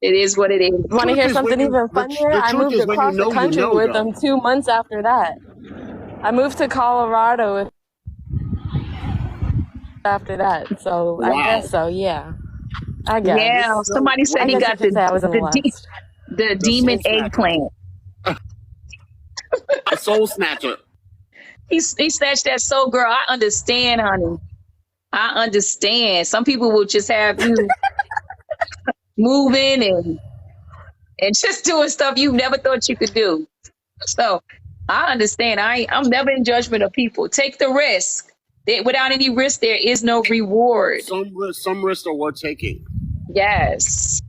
It is what it is. want to truth hear is when something you even funnier? the I truth moved is when you across the country know with though. him 2 months after that. I moved to Colorado after that. So I Wow. guess so, yeah. I Yeah, guess. So somebody said I he guess you got could say I was in lust. the the demon soul snatcher. eggplant. A soul snatcher. He snatched that soul, girl. I understand, honey. I understand. Some people will just have you moving and just doing stuff you never thought you could do. So I understand. I'm never in judgment of people. Take the risk. Without any risk, there is no reward. Some risks are worth taking. Yes.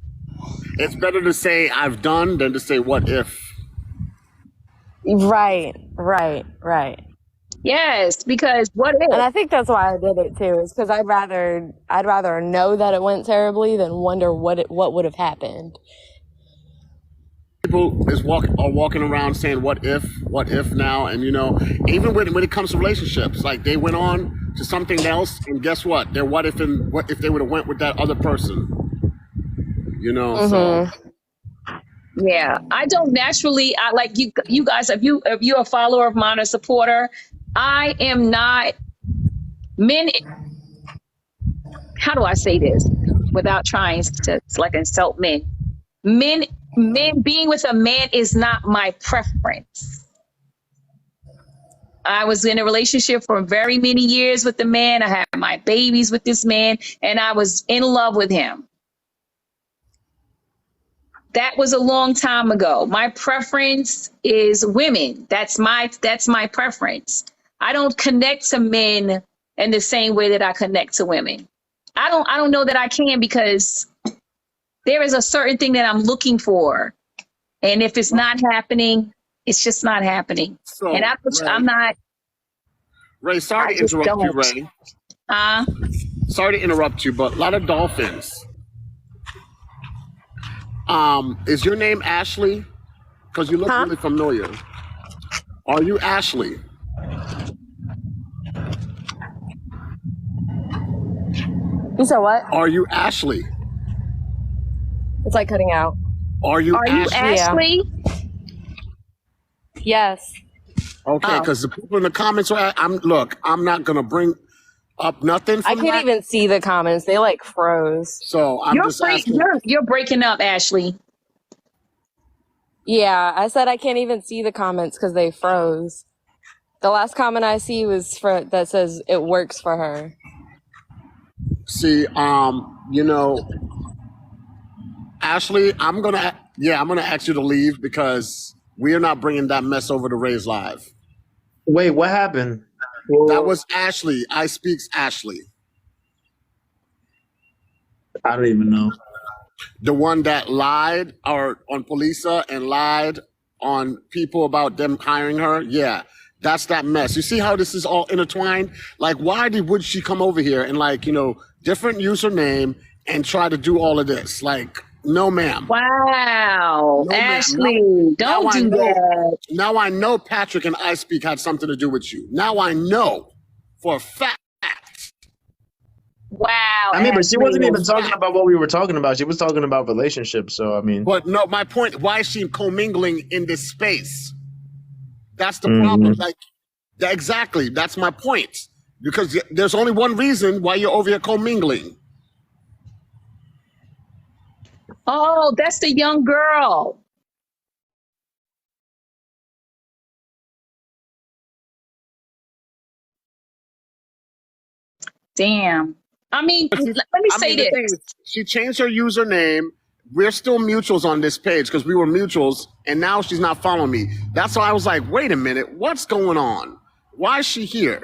It's better to say I've done than to say what if. Right. Yes, because what And if? I think that's why I did it too, is because I'd rather know that it went terribly than wonder what would have happened. People are walking around saying what if now, and even when it comes to relationships, like they went on to something else, and guess what? They're what if they would have went with that other person. So Yeah, I don't naturally. I like you guys. If you're a follower of mine, a supporter, I am not men. How do I say this without trying to like insult men? Men being with a man is not my preference. I was in a relationship for very many years with the man. I had my babies with this man, and I was in love with him. That was a long time ago. My preference is women. That's my preference. I don't connect to men in the same way that I connect to women. I don't know that I can, because there is a certain thing that I'm looking for. And if it's not happening, it's just not happening. So And I'm not. Ray, sorry I to just interrupt you, don't. Ray. Sorry to interrupt you, but a lot of dolphins. Is your name Ashley? Because you look Huh? really familiar. Are you Ashley? You said what? Are you Ashley? It's like cutting out. Are you Are you Ashley? Ashley? Yes. Okay, Oh. because the people in the comments are. I'm not gonna bring up nothing I from can't that. even see the comments. They like froze. So I'm just asking. You're breaking up, Ashley. Yeah, I said I can't even see the comments because they froze. The last comment I see was that says it works for her. See, you know, Ashley, I'm gonna ask you to leave because we are not bringing that mess over to Ray's Live. Wait, what happened? That was Ashley. I speaks Ashley. I don't even know. The one that lied on Polisa and lied on people about them hiring her. Yeah, that's that mess. You see how this is all intertwined? Like, why would she come over here and different username and try to do all of this? Like, no, ma'am. Wow, No, ma'am. Ashley, don't do that. Now I know Patrick and I Speak had something to do with you. Now I know for a fact. Wow. I mean, but she wasn't even Ashley. talking about what we were talking about. She was talking about relationships. So, I mean, But no, my point, why is she commingling in this space? That's the problem. Like, exactly. That's my point. Because there's only one reason why you're over here commingling. Oh, that's the young girl. Damn. I mean, let me say the this. thing is, she changed her username. We're still mutuals on this page because we were mutuals, and now she's not following me. That's why I was like, wait a minute, what's going on? Why is she here?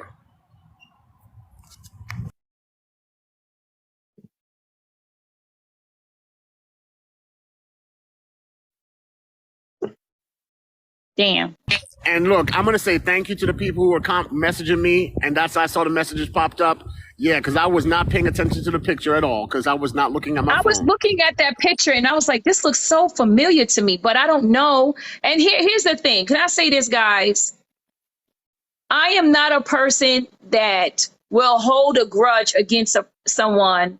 Damn. And look, I'm gonna say thank you to the people who were messaging me, and that's how I saw the messages popped up. Yeah, because I was not paying attention to the picture at all because I was not looking at my phone. I was looking at that picture and I was like, this looks so familiar to me, but I don't know. And here's the thing. Can I say this, guys? I am not a person that will hold a grudge against someone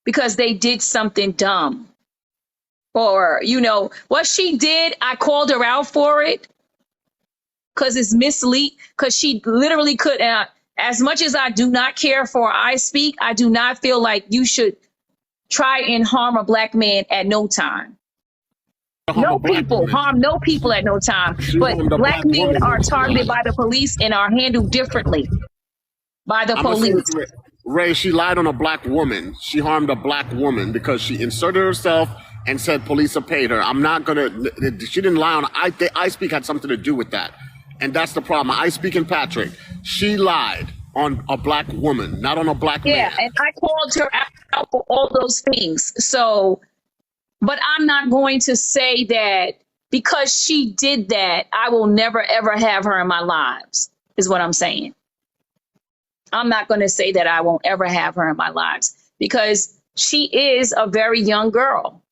because they did something dumb. Or, what she did, I called her out for it because it's mislead, because she literally could, as much as I do not care for I Speak, I do not feel like you should try and harm a black man at no time. No people harm no people at no time. But black men are targeted by the police and are handled differently by the police. Ray, she lied on a black woman. She harmed a black woman because she inserted herself and said police paid her. I'm not gonna. She didn't lie on. I Speak had something to do with that, and that's the problem. I Speak and Patrick. She lied on a black woman, not on a black man. Yeah, and I called her out for all those things. So, but I'm not going to say that because she did that, I will never ever have her in my lives, is what I'm saying. I'm not going to say that I won't ever have her in my lives because she is a very young girl.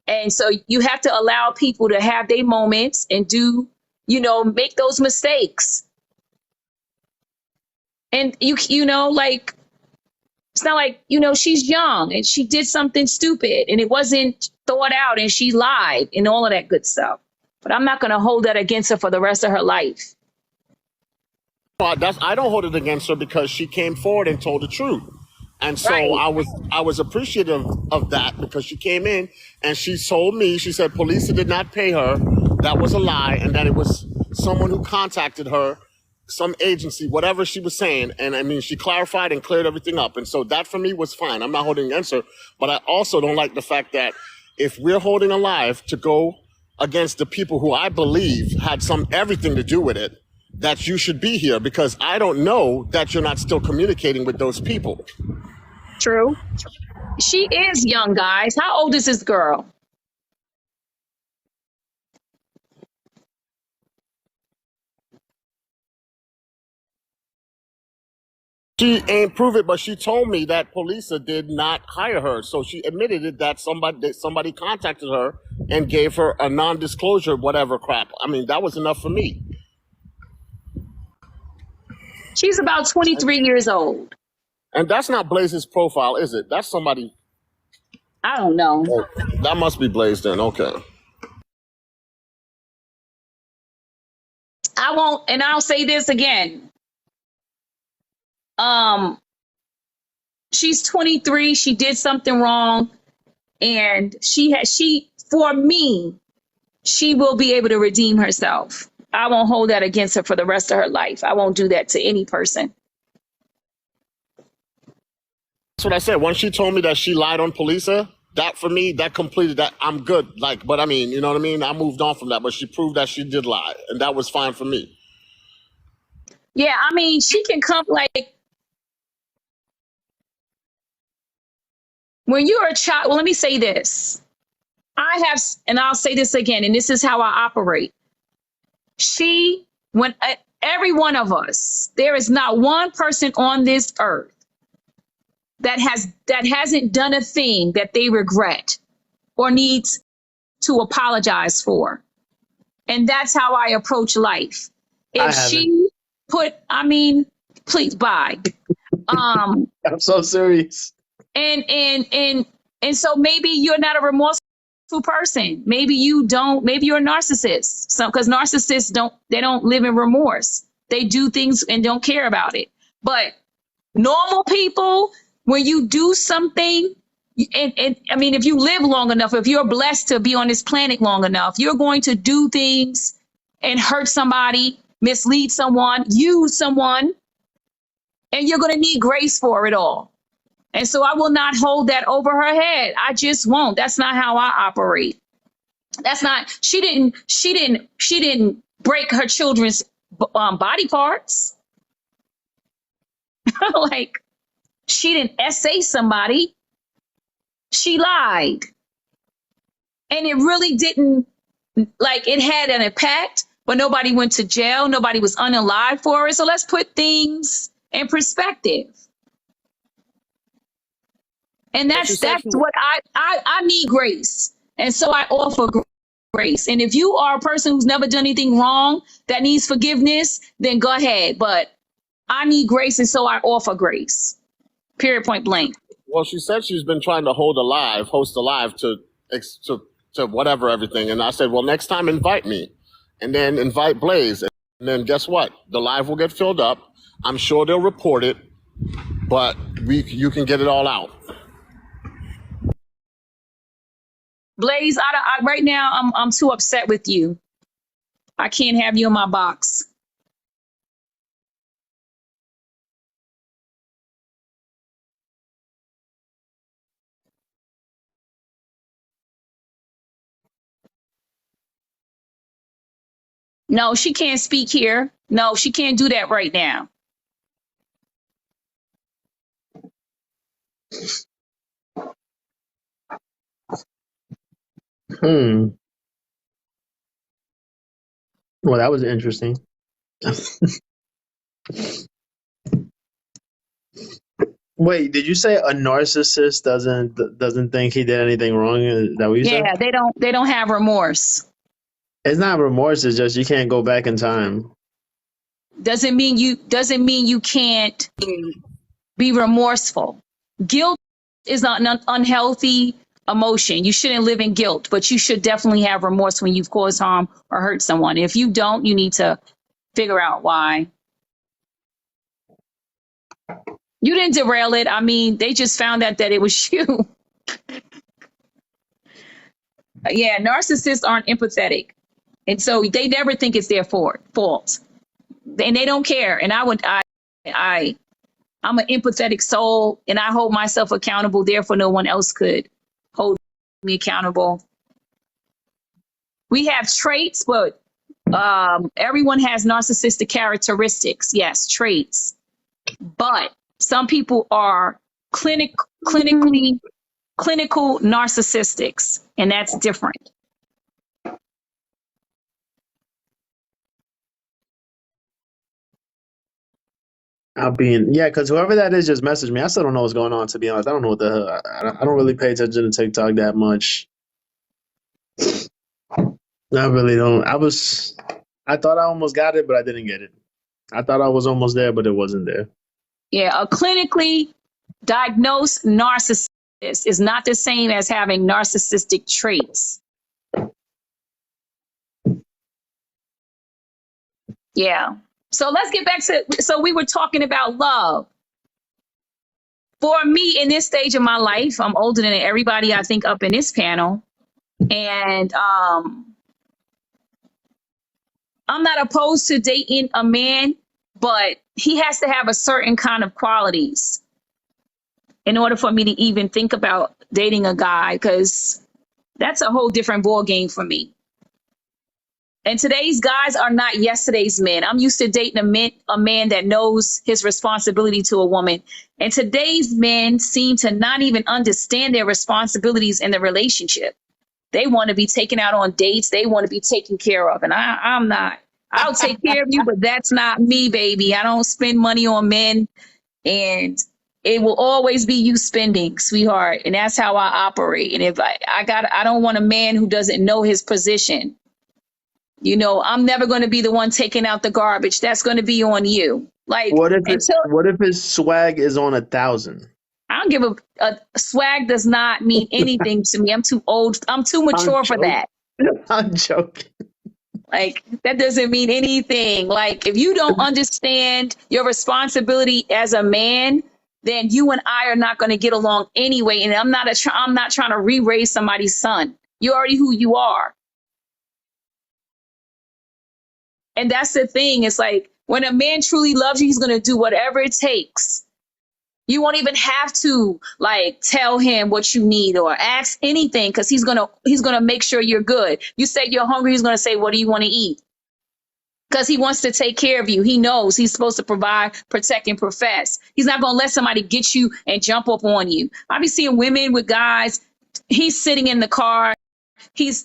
And so you have to allow people to have their moments and make those mistakes. And it's not like, she's young and she did something stupid and it wasn't thought out and she lied and all of that good stuff. But I'm not going to hold that against her for the rest of her life. I don't hold it against her because she came forward and told the truth. And so Right. I was appreciative of that because she came in and she told me, she said police did not pay her. That was a lie. And that it was someone who contacted her, some agency, whatever she was saying. And I mean, she clarified and cleared everything up. And so that for me was fine. I'm not holding against her. But I also don't like the fact that if we're holding a live to go against the people who I believe had everything to do with it, that you should be here because I don't know that you're not still communicating with those people. True. She is young, guys. How old is this girl? She ain't prove it, but she told me that Polisa did not hire her. So she admitted it that somebody contacted her and gave her a non-disclosure, whatever crap. I mean, that was enough for me. She's about 23 years old. And that's not Blaze's profile, is it? That's somebody. I don't know. Oh, that must be Blaze then. Okay. I won't, and I'll say this again. She's 23. She did something wrong, and for me, she will be able to redeem herself. I won't hold that against her for the rest of her life. I won't do that to any person. That's what I said. Once she told me that she lied on Polisa, that for me, that completed that. I'm good. Like, but I mean, you know what I mean? I moved on from that, but she proved that she did lie, and that was fine for me. Yeah, I mean, she can come like when you're a child. Well, let me say this. And I'll say this again, and this is how I operate. Every one of us, there is not one person on this earth that hasn't done a thing that they regret or needs to apologize for. And that's how I approach life. If she please bye. I'm so serious. And so maybe you're not a remorseful person. Maybe you're a narcissist. Because narcissists don't live in remorse. They do things and don't care about it. But normal people, when you do something, and I mean, if you live long enough, if you're blessed to be on this planet long enough, you're going to do things and hurt somebody, mislead someone, use someone, and you're going to need grace for it all. And so I will not hold that over her head. I just won't. That's not how I operate. She didn't break her children's body parts. Like, she didn't essay somebody. She lied. And it really didn't, like, it had an impact, but nobody went to jail. Nobody was unalive for it. So let's put things in perspective. And that's what I need grace. And so I offer grace. And if you are a person who's never done anything wrong that needs forgiveness, then go ahead. But I need grace, and so I offer grace. Period, point blank. Well, she said she's been trying to host a live to whatever, everything. And I said, well, next time invite me, and then invite Blaze. And then guess what? The live will get filled up. I'm sure they'll report it, but you can get it all out. Blaze, right now I'm too upset with you. I can't have you in my box. No, she can't speak here. No, she can't do that right now. Well, that was interesting. Wait, did you say a narcissist doesn't think he did anything wrong? Is that what you said? Yeah, they don't have remorse. It's not remorse, it's just you can't go back in time. Doesn't mean you can't be remorseful. Guilt is not an unhealthy emotion. You shouldn't live in guilt, but you should definitely have remorse when you've caused harm or hurt someone. If you don't, you need to figure out why. You didn't derail it. I mean, they just found out that it was you. Yeah, narcissists aren't empathetic. And so they never think it's their fault. And they don't care. And I'm an empathetic soul, and I hold myself accountable. Therefore, no one else could hold me accountable. We have traits, but everyone has narcissistic characteristics. Yes, traits. But some people are clinical narcissistics, and that's different. Because whoever that is just messaged me. I still don't know what's going on, to be honest. I don't know what the hell. I don't really pay attention to TikTok that much. I really don't. I thought I almost got it, but I didn't get it. I thought I was almost there, but it wasn't there. Yeah, a clinically diagnosed narcissist is not the same as having narcissistic traits. Yeah. So let's get back so we were talking about love. For me, in this stage of my life, I'm older than everybody I think up in this panel. And I'm not opposed to dating a man, but he has to have a certain kind of qualities in order for me to even think about dating a guy, because that's a whole different ball game for me. And today's guys are not yesterday's men. I'm used to dating a man that knows his responsibility to a woman. And today's men seem to not even understand their responsibilities in the relationship. They want to be taken out on dates. They want to be taken care of. And I'm not. I'll take care of you, but that's not me, baby. I don't spend money on men. And it will always be you spending, sweetheart. And that's how I operate. And if I don't want a man who doesn't know his position. You know, I'm never going to be the one taking out the garbage. That's going to be on you. Like, What if his swag is on 1,000? I don't give a swag does not mean anything to me. I'm too old. I'm too mature for that. I'm joking. Like, that doesn't mean anything. Like, if you don't understand your responsibility as a man, then you and I are not going to get along anyway. And I'm not trying to re-raise somebody's son. You're already who you are. And that's the thing. It's like, when a man truly loves you, he's going to do whatever it takes. You won't even have to like tell him what you need or ask anything, because he's going to make sure you're good. You say you're hungry, he's going to say, what do you want to eat? Because he wants to take care of you. He knows he's supposed to provide, protect, and profess. He's not going to let somebody get you and jump up on you. I be seeing women with guys, he's sitting in the car,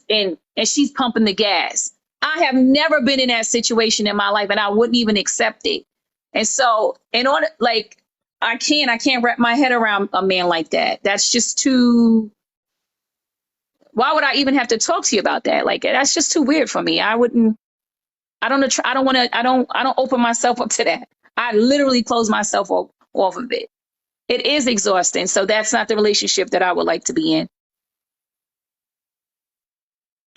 and she's pumping the gas. I have never been in that situation in my life, and I wouldn't even accept it. And so I can't wrap my head around a man like that. That's just too, why would I even have to talk to you about that? Like, that's just too weird for me. I don't open myself up to that. I literally close myself off of it. It is exhausting. So that's not the relationship that I would like to be in.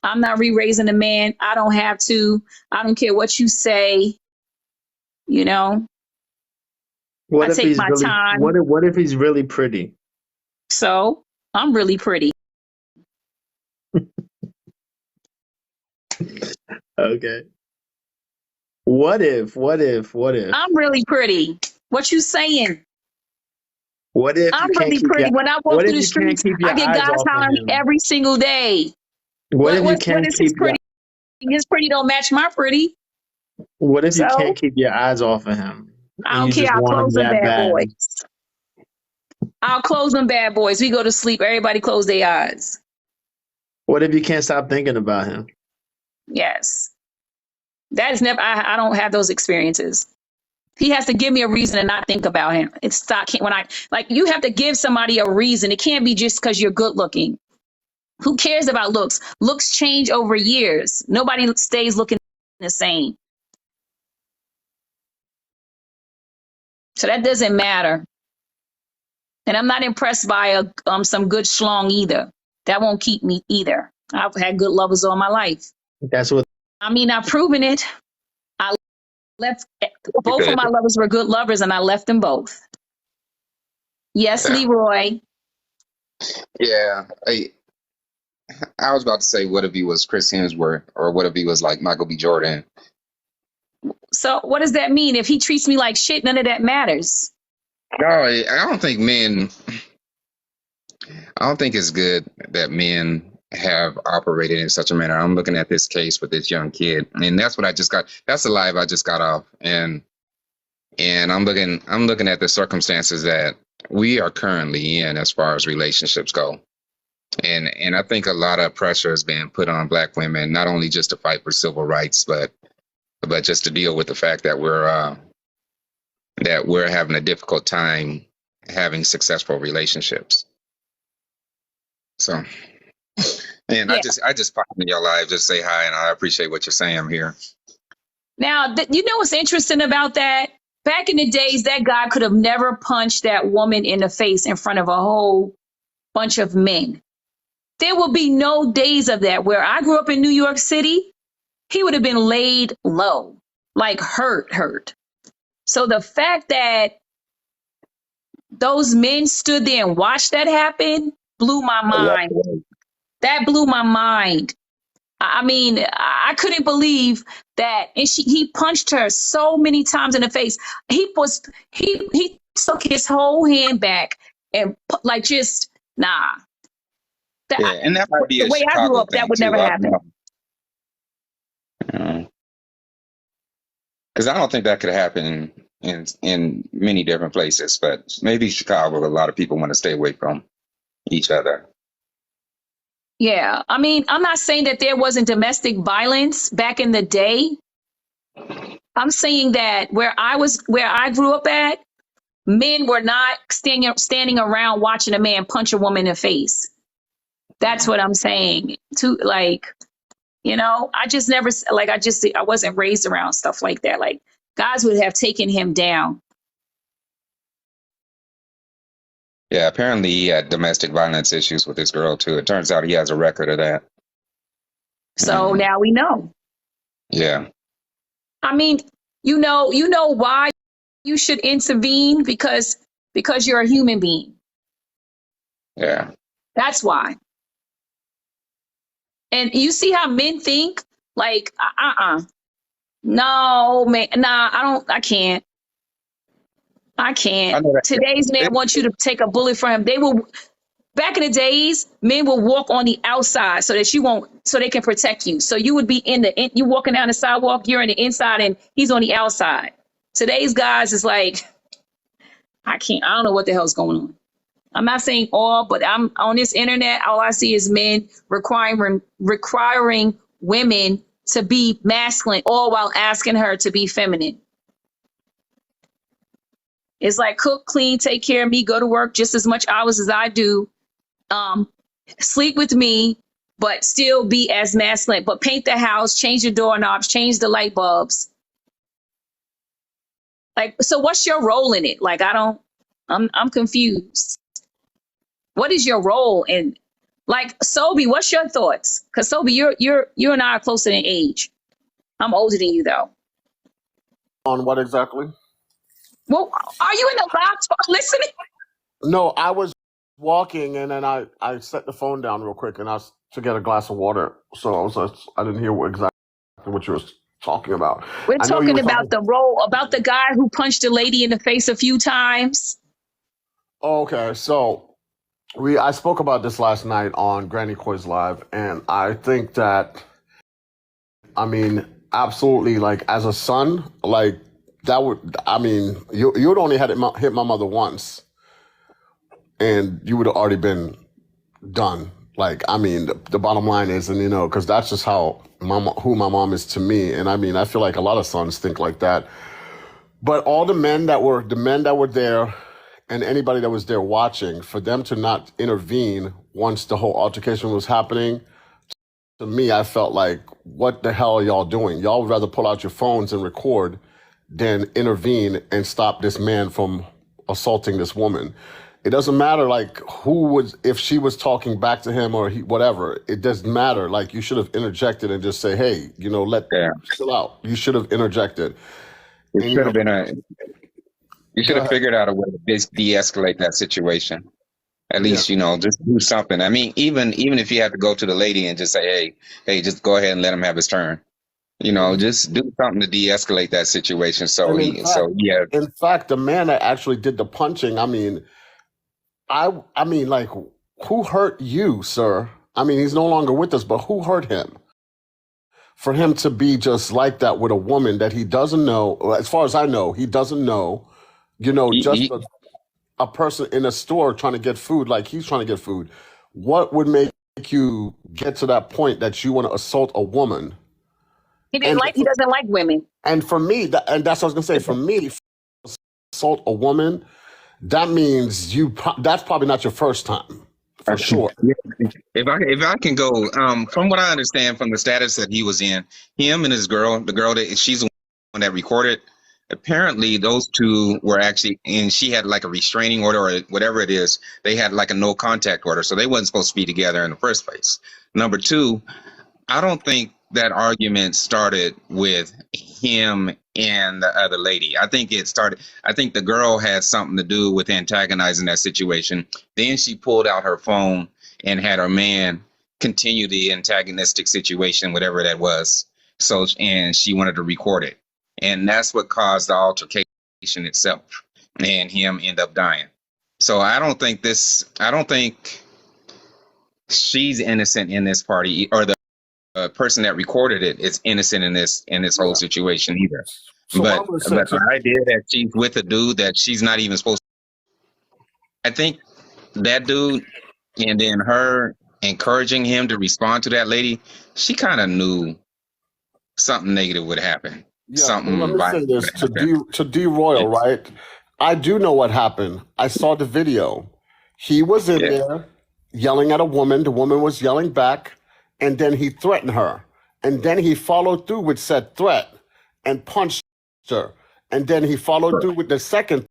I'm not re-raising a man. I don't have to. I don't care what you say. You know, What I if take he's my really time. what if he's really pretty? So I'm really pretty. Okay. What if I'm really pretty. What you saying? you I'm can't really keep pretty. your When I walk what through if the you can't streets, keep your I get eyes guys off of hollering at me him? every single day. What if you What can't is his keep your pretty? His pretty don't match my pretty. what if you So can't keep your eyes off of him I and don't you care. just I'll want him close them that bad bad? boys. I'll close them bad boys. We go to sleep. Everybody close their eyes. What if you can't stop thinking about him? Yes. That is never, I don't have those experiences. He has to give me a reason to not think about him. It's not, you have to give somebody a reason. It can't be just because you're good looking. Who cares about looks? Looks change over years. Nobody stays looking the same. So that doesn't matter. And I'm not impressed by some good schlong either. That won't keep me either. I've had good lovers all my life. That's what I've proven it. I left, both of my lovers were good lovers, and I left them both. Yes, Yeah. Leroy. Yeah. I was about to say, what if he was Chris Hemsworth, or what if he was like Michael B. Jordan? So what does that mean? If he treats me like shit, none of that matters. No, I don't think it's good that men have operated in such a manner. I'm looking at this case with this young kid, and that's what I just got. That's the live I just got off, and I'm looking at the circumstances that we are currently in as far as relationships go. And I think a lot of pressure is being put on Black women, not only just to fight for civil rights, but just to deal with the fact that we're having a difficult time having successful relationships. So, and Yeah. I just popped in your live, just say hi, and I appreciate what you're saying. I'm here. Now, you know what's interesting about that? Back in the days, that guy could have never punched that woman in the face in front of a whole bunch of men. There will be no days of that. Where I grew up in New York City, he would have been laid low, like hurt. So the fact that those men stood there and watched that happen blew my mind. That blew my mind. I mean, I couldn't believe that, and he punched her so many times in the face. He took his whole hand back and like just nah. Yeah, and that might be The a way I grew Chicago up, that thing would too. never I don't happen. know. Because I don't think that could happen in many different places, but maybe Chicago, a lot of people want to stay away from each other. Yeah, I mean, I'm not saying that there wasn't domestic violence back in the day. I'm saying that where I grew up at, men were not standing around watching a man punch a woman in the face. That's what I'm saying. To like, you know, I just never like I wasn't raised around stuff like that. Like guys would have taken him down. Yeah, apparently he had domestic violence issues with this girl too. It turns out he has a record of that. So now we know. Yeah. I mean, you know why you should intervene because you're a human being. Yeah. That's why. And you see how men think? Like, no, man, nah, I can't. I can't. Today's man wants you to take a bullet for him. Back in the days, men will walk on the outside so that so they can protect you. So you would be you walking down the sidewalk, you're on the inside and he's on the outside. Today's guys is like, I don't know what the hell's going on. I'm not saying all, but I'm on this internet. All I see is men requiring women to be masculine, all while asking her to be feminine. It's like cook, clean, take care of me, go to work just as much hours as I do, sleep with me, but still be as masculine. But paint the house, change the doorknobs, change the light bulbs. Like, so what's your role in it? Like, I'm confused. What is your role in, like, Sobi, what's your thoughts? Because Sobi, you and I are closer in age. I'm older than you though. On what exactly? Well, are you in the laptop listening? No, I was walking and then I set the phone down real quick and I was to get a glass of water. So I didn't hear exactly what you were talking about. We're talking about the role, about the guy who punched a lady in the face a few times. Okay, so I spoke about this last night on Granny Koi's Live, and I think that, I mean, absolutely, like, as a son, like, that would, I mean, you would only had hit my mother once, and you would have already been done. Like, I mean, the bottom line is, and you know, because that's just who my mom is to me, and I mean, I feel like a lot of sons think like that. But all the men that were there, and anybody that was there watching, for them to not intervene once the whole altercation was happening, to me, I felt like, what the hell are y'all doing? Y'all would rather pull out your phones and record than intervene and stop this man from assaulting this woman. It doesn't matter, like, if she was talking back to him or whatever, it doesn't matter. Like, you should have interjected and just say, hey, you know, chill out. You should have interjected. It should have been you should have figured out a way to de-escalate that situation. At least, you know, just do something. I mean, even if you have to go to the lady and just say, hey, just go ahead and let him have his turn. You know, just do something to de-escalate that situation. In fact, the man that actually did the punching, I mean, like, who hurt you, sir? I mean, he's no longer with us, but who hurt him? For him to be just like that with a woman that he doesn't know, as far as I know, he doesn't know, you know, a person in a store trying to get food, like he's trying to get food. What would make you get to that point that you want to assault a woman? He doesn't like women. And for me, that's what I was gonna say. For me, assault a woman, that means that's probably not your first time, for sure. If I can go, from what I understand from the status that he was in, him and his girl, the girl that she's the one that recorded, apparently those two were actually, and she had like a restraining order or whatever it is. They had like a no contact order, so they wasn't supposed to be together in the first place. Number two, I don't think that argument started with him and the other lady. I think the girl had something to do with antagonizing that situation. Then she pulled out her phone and had her man continue the antagonistic situation, whatever that was. So, and she wanted to record it. And that's what caused the altercation itself. And him end up dying. So I don't think she's innocent in this party, or the person that recorded it is innocent in this whole situation either. So But I would say the idea that she's with a dude that she's not even supposed to, I think that dude, and then her encouraging him to respond to that lady, she kind of knew something negative would happen. yeah, Something let me say violent this would happen. to D Royal, right? I do know what happened. I saw the video. He was in Yeah. there yelling at a woman. The woman was yelling back, and then he threatened her. And then he followed through with said threat and punched her. And then he followed through with the second